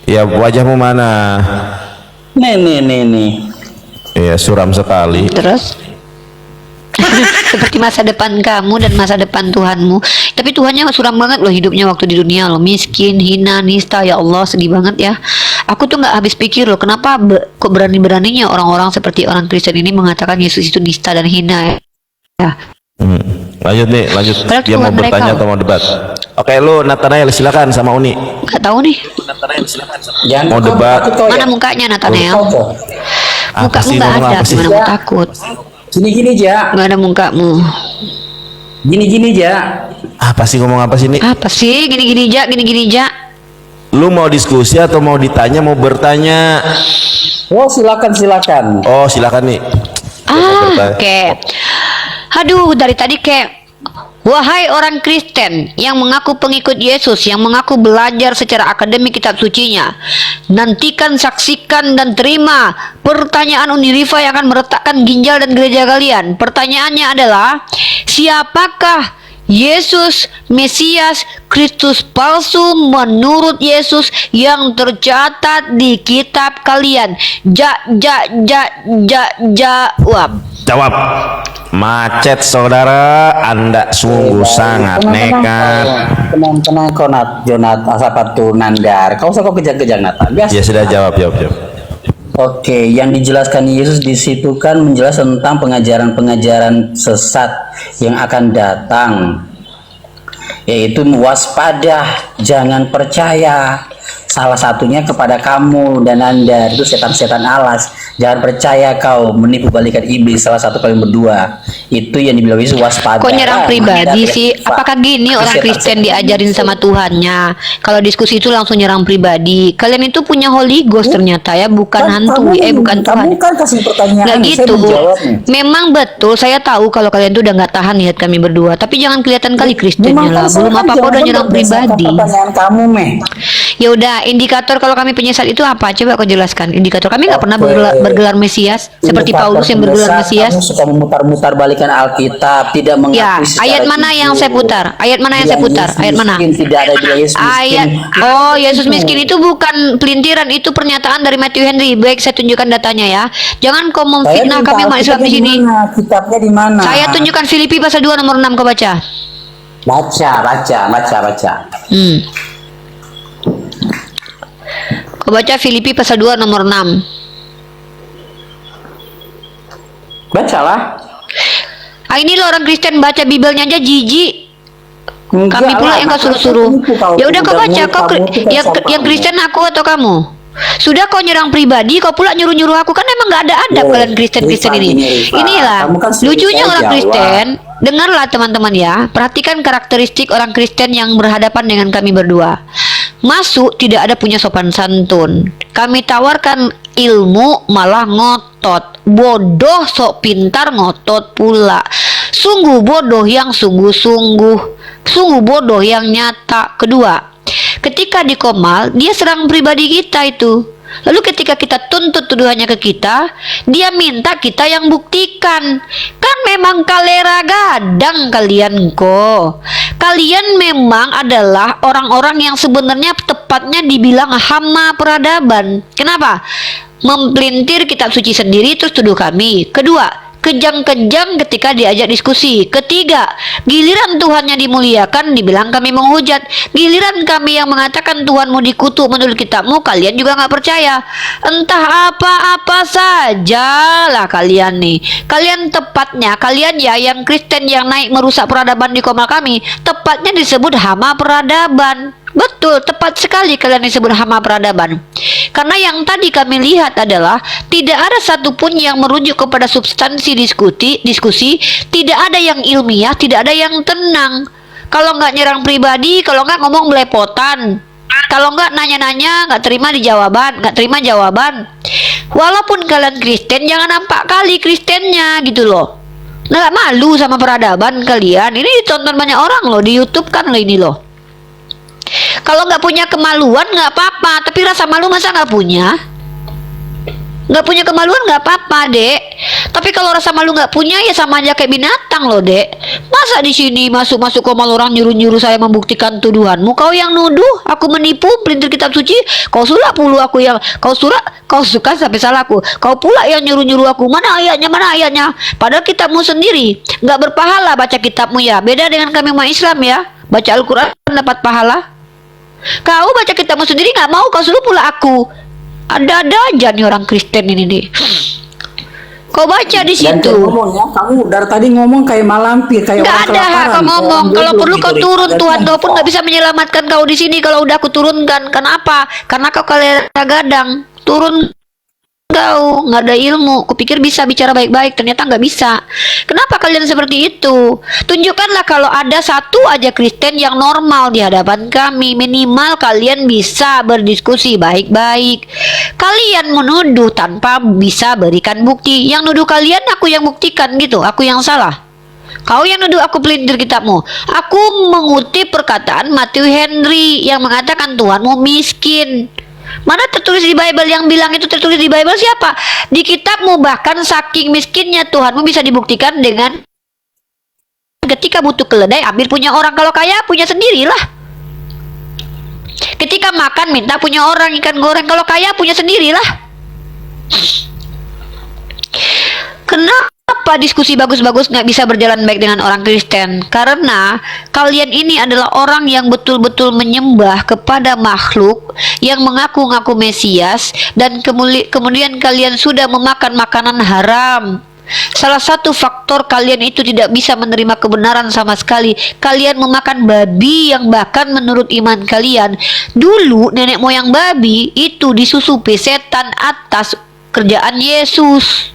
Ya, wajahmu mana? Nih. Iya, suram sekali. Terus seperti masa depan kamu dan masa depan Tuhanmu. Tapi Tuhannya suram banget loh hidupnya waktu di dunia loh, miskin, hina, nista. Ya Allah, sedih banget ya. Aku tuh nggak habis pikir loh, kenapa kok berani-beraninya orang-orang seperti orang Kristen ini mengatakan Yesus itu nista dan hina ya. Lanjut. Dia mau bertanya atau mau debat? Oke, lu Nathaniel silakan sama Uni. Nggak tahu nih. Mau debat? Mana mukanya Nathaniel? Mukamu nggak ada, gimana mau takut? Gini ja. Nggak ada mukamu. Gini ja. Apa sih ngomong apa sih ini? Apa sih gini ja? Lu mau diskusi atau mau ditanya, mau bertanya? Oh, silakan. Oh, silakan nih. Oke. Aduh, dari tadi kayak, wahai orang Kristen yang mengaku pengikut Yesus, yang mengaku belajar secara akademik kitab sucinya, nantikan, saksikan, dan terima pertanyaan Uni Riva yang akan meretakkan ginjal dan gereja kalian. Pertanyaannya adalah, siapakah Yesus, Mesias, Kristus palsu menurut Yesus yang tercatat di kitab kalian? Jawab. Macet saudara, Anda sungguh sangat nekat. Tenang kau Jonat Asapatu Nandar. Kau usah kau kejar-kejar Nata. Ya sudah, jawab. Oke, yang dijelaskan Yesus di situ kan menjelaskan tentang pengajaran-pengajaran sesat yang akan datang, yaitu waspada, jangan percaya. Salah satunya kepada kamu dan Anda, itu setan-setan alas. Jangan percaya kau menipu balikan iblis, salah satu kalian berdua. Itu yang dibilang Yesus, waspada. Kok nyerang pribadi sih? Apakah gini orang Kristen diajarin sama Tuhannya? Kalau diskusi itu langsung nyerang pribadi. Kalian itu punya Holy Ghost ternyata ya, bukan hantu. Bukan Tuhan. Kamu kan kasih pertanyaan. Nggak gitu. Memang betul, saya tahu kalau kalian tuh udah nggak tahan lihat kami berdua. Tapi jangan kelihatan kali Kristennya lah. Belum apa-apa udah nyerang pribadi. Pertanyaan kamu, Ya udah, indikator kalau kami penyesat itu apa? Coba kau jelaskan. Indikator kami nggak pernah bergelar Mesias seperti Paulus yang bergelar Mesias. Kamu suka memutar-mutar balikan Alkitab, tidak mengakui. Ya, ayat mana yang saya putar? Ayat mana yang saya putar? Ayat mana? Tidak ada Yesus miskin. Ayat. Oh, Yesus miskin itu bukan pelintiran, itu pernyataan dari Matthew Henry. Baik, saya tunjukkan datanya ya. Jangan kau memfitnah kami umat Islam di sini. Kitabnya di mana? Saya tunjukkan Filipi pasal 2 nomor 6, kau baca. Baca. Kau baca Filipi pasal 2 nomor 6. Bacalah. Ini lo orang Kristen baca Bibelnya aja jijik. Kami pula yang kau suruh-suruh. Ya udah kau baca, yang Kristen aku atau kamu? Sudah kau nyerang pribadi, kau pula nyuruh-nyuruh aku, kan emang nggak ada adab kalian Kristen-Kristen ini. Inilah lucunya orang Kristen. Dengarlah teman-teman ya, perhatikan karakteristik orang Kristen yang berhadapan dengan kami berdua. Masuk tidak ada punya sopan santun. Kami tawarkan ilmu malah ngotot. Bodoh sok pintar ngotot pula. Sungguh bodoh yang sungguh-sungguh. Sungguh bodoh yang nyata. Kedua, ketika di Komal, dia serang pribadi kita itu. Lalu ketika kita tuntut tuduhannya ke kita, dia minta kita yang buktikan. Kan memang kalera gadang kalian kok. Kalian memang adalah orang-orang yang sebenarnya tepatnya dibilang hama peradaban. Kenapa? Mempelintir kitab suci sendiri terus tuduh kami. Kedua, kejam-kejam ketika diajak diskusi. Ketiga, giliran Tuhannya dimuliakan dibilang kami menghujat. Giliran kami yang mengatakan Tuhanmu dikutuk menurut kitabmu, kalian juga nggak percaya. Entah apa-apa saja lah kalian nih. Kalian tepatnya, kalian ya yang Kristen yang naik merusak peradaban di Komal kami, tepatnya disebut hama peradaban. Betul, tepat sekali kalian disebut hama peradaban. Karena yang tadi kami lihat adalah tidak ada satupun yang merujuk kepada substansi diskusi, tidak ada yang ilmiah, tidak ada yang tenang. Kalau nggak nyerang pribadi, kalau nggak ngomong belepotan, kalau nggak nanya-nanya, nggak terima jawaban. Walaupun kalian Kristen, jangan nampak kali Kristennya gitu loh. Nggak malu sama peradaban kalian. Ini ditonton banyak orang loh di YouTube kan loh ini loh. Kalau nggak punya kemaluan nggak apa-apa, tapi rasa malu masa nggak punya? Nggak punya kemaluan nggak apa-apa, Dek. Tapi kalau rasa malu nggak punya ya sama aja kayak binatang loh, Dek. Masa di sini masuk-masuk Komal orang nyuruh-nyuruh saya membuktikan tuduhanmu? Kau yang nuduh aku menipu pelintir kitab suci, kau sulap pula aku yang kau suka sampai salah aku. Kau pula yang nyuruh-nyuruh aku. Mana ayatnya? Padahal kitabmu sendiri nggak berpahala baca kitabmu ya. Beda dengan kami umat Islam ya. Baca Al-Quran dapat pahala. Kau baca kitabmu sendiri nggak mau, kau suruh pula aku. Ada-ada aja nih orang Kristen ini nih. Kau baca di situ. Kamu dari tadi ngomong kayak malampir, kayak nggak ada kau ngomong. Kalau perlu kau turun, Tuhan kau pun nggak bisa menyelamatkan kau di sini kalau udah aku turunkan. Kenapa? Karena kau kalera gadang. Turun kau, nggak ada ilmu. Kupikir bisa bicara baik-baik, ternyata nggak bisa. Kenapa kalian seperti itu? Tunjukkanlah kalau ada satu aja Kristen yang normal di hadapan kami. Minimal kalian bisa berdiskusi baik-baik. Kalian menuduh tanpa bisa berikan bukti. Yang nuduh kalian aku yang buktikan gitu. Aku yang salah. Kau yang nuduh aku pelintir kitabmu. Aku mengutip perkataan Matthew Henry yang mengatakan Tuhanmu miskin. Mana tertulis di Bible? Yang bilang itu tertulis di Bible siapa? Di kitabmu. Bahkan saking miskinnya Tuhanmu bisa dibuktikan dengan ketika butuh keledai ambil punya orang. Kalau kaya punya sendirilah. Ketika makan minta punya orang ikan goreng. Kalau kaya punya sendirilah. Kenapa diskusi bagus-bagus nggak bisa berjalan baik dengan orang Kristen? Karena kalian ini adalah orang yang betul-betul menyembah kepada makhluk yang mengaku-ngaku Mesias, dan kemudian kalian sudah memakan makanan haram. Salah satu faktor kalian itu tidak bisa menerima kebenaran sama sekali. Kalian memakan babi yang bahkan menurut iman kalian dulu nenek moyang babi itu disusupi setan atas kerjaan Yesus.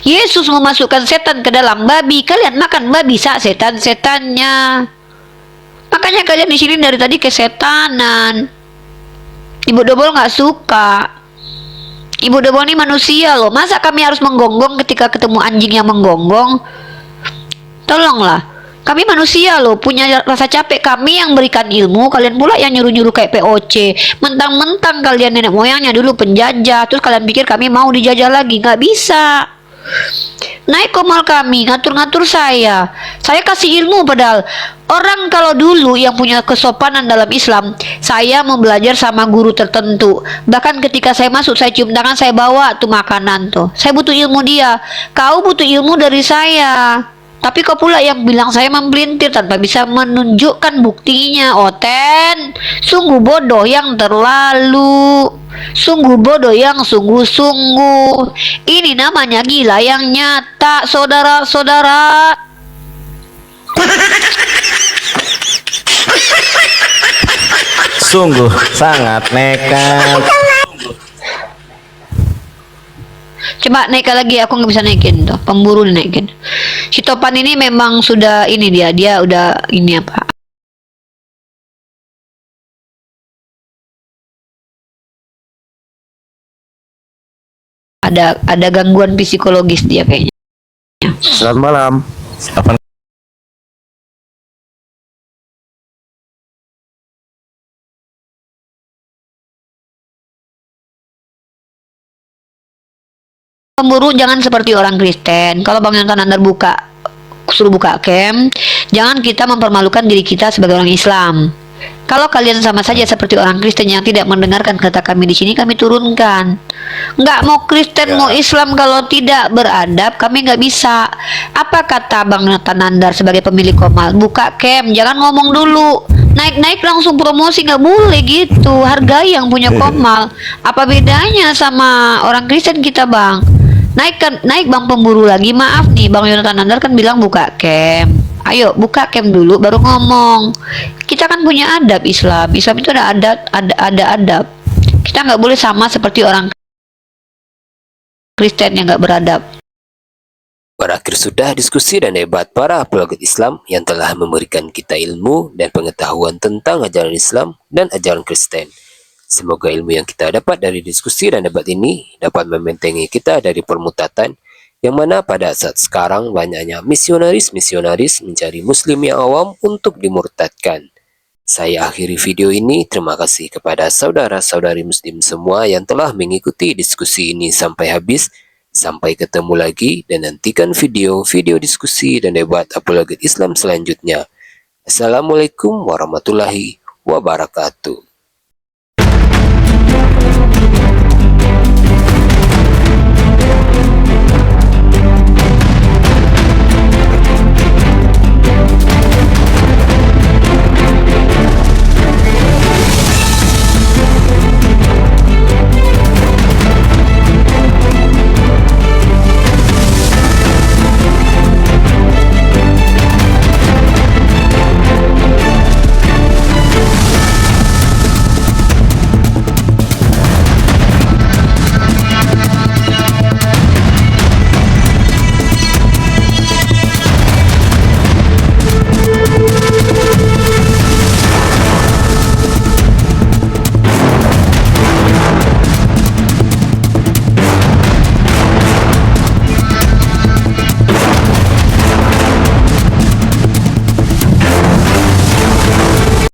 Yesus memasukkan setan ke dalam babi. Kalian makan babi setan-setannya. Makanya kalian di sini dari tadi kesetanan. Ibu Dobol nggak suka. Ibu Dobol ini manusia loh. Masa kami harus menggonggong ketika ketemu anjing yang menggonggong? Tolonglah. Kami manusia loh, punya rasa capek. Kami yang berikan ilmu, kalian pula yang nyuruh-nyuruh kayak POC. Mentang-mentang kalian nenek moyangnya dulu penjajah, terus kalian pikir kami mau dijajah lagi. Nggak bisa. Naik Komal kami, ngatur-ngatur saya kasih ilmu. Padahal orang kalau dulu yang punya kesopanan dalam Islam, saya mau belajar sama guru tertentu. Bahkan ketika saya masuk, saya cium tangan, saya bawa tuh makanan tuh. Saya butuh ilmu dia. Kau butuh ilmu dari saya. Tapi kau pula yang bilang saya mempelintir tanpa bisa menunjukkan buktinya. Oten, sungguh bodoh yang terlalu. Sungguh bodoh yang sungguh-sungguh. Ini namanya gila yang nyata, saudara-saudara. Sungguh sangat nekat. Coba naik lagi, aku nggak bisa naikin tuh. Pemburu dinaikin. Si Topan ini memang sudah ini dia udah ini apa? Ada gangguan psikologis dia kayaknya. Selamat malam. Apa pemburu jangan seperti orang Kristen. Kalau Bang Yonatan Nandar suruh buka camp, jangan kita mempermalukan diri kita sebagai orang Islam. Kalau kalian sama saja seperti orang Kristen yang tidak mendengarkan kata kami di sini, kami turunkan. Nggak mau Kristen mau Islam, kalau tidak beradab kami nggak bisa. Apa kata Bang Yonatan Nandar sebagai pemilik Komal? Buka camp, jangan ngomong dulu. Naik-naik langsung promosi, nggak boleh gitu. Hargai yang punya Komal. Apa bedanya sama orang Kristen kita, Bang? Naik Bang pemburu lagi. Maaf nih, Bang Yonatan Nandar kan bilang buka camp. Ayo buka camp dulu baru ngomong. Kita kan punya adab Islam. Islam itu ada adab. Kita nggak boleh sama seperti orang Kristen yang nggak beradab. Berakhir sudah diskusi dan debat para apologet Islam yang telah memberikan kita ilmu dan pengetahuan tentang ajaran Islam dan ajaran Kristen. Semoga ilmu yang kita dapat dari diskusi dan debat ini dapat membentengi kita dari permutatan, yang mana pada saat sekarang banyaknya misionaris mencari muslim yang awam untuk dimurtadkan. Saya akhiri video ini. Terima kasih kepada saudara-saudari muslim semua yang telah mengikuti diskusi ini sampai habis. Sampai ketemu lagi dan nantikan video-video diskusi dan debat apologet Islam selanjutnya. Assalamualaikum warahmatullahi wabarakatuh.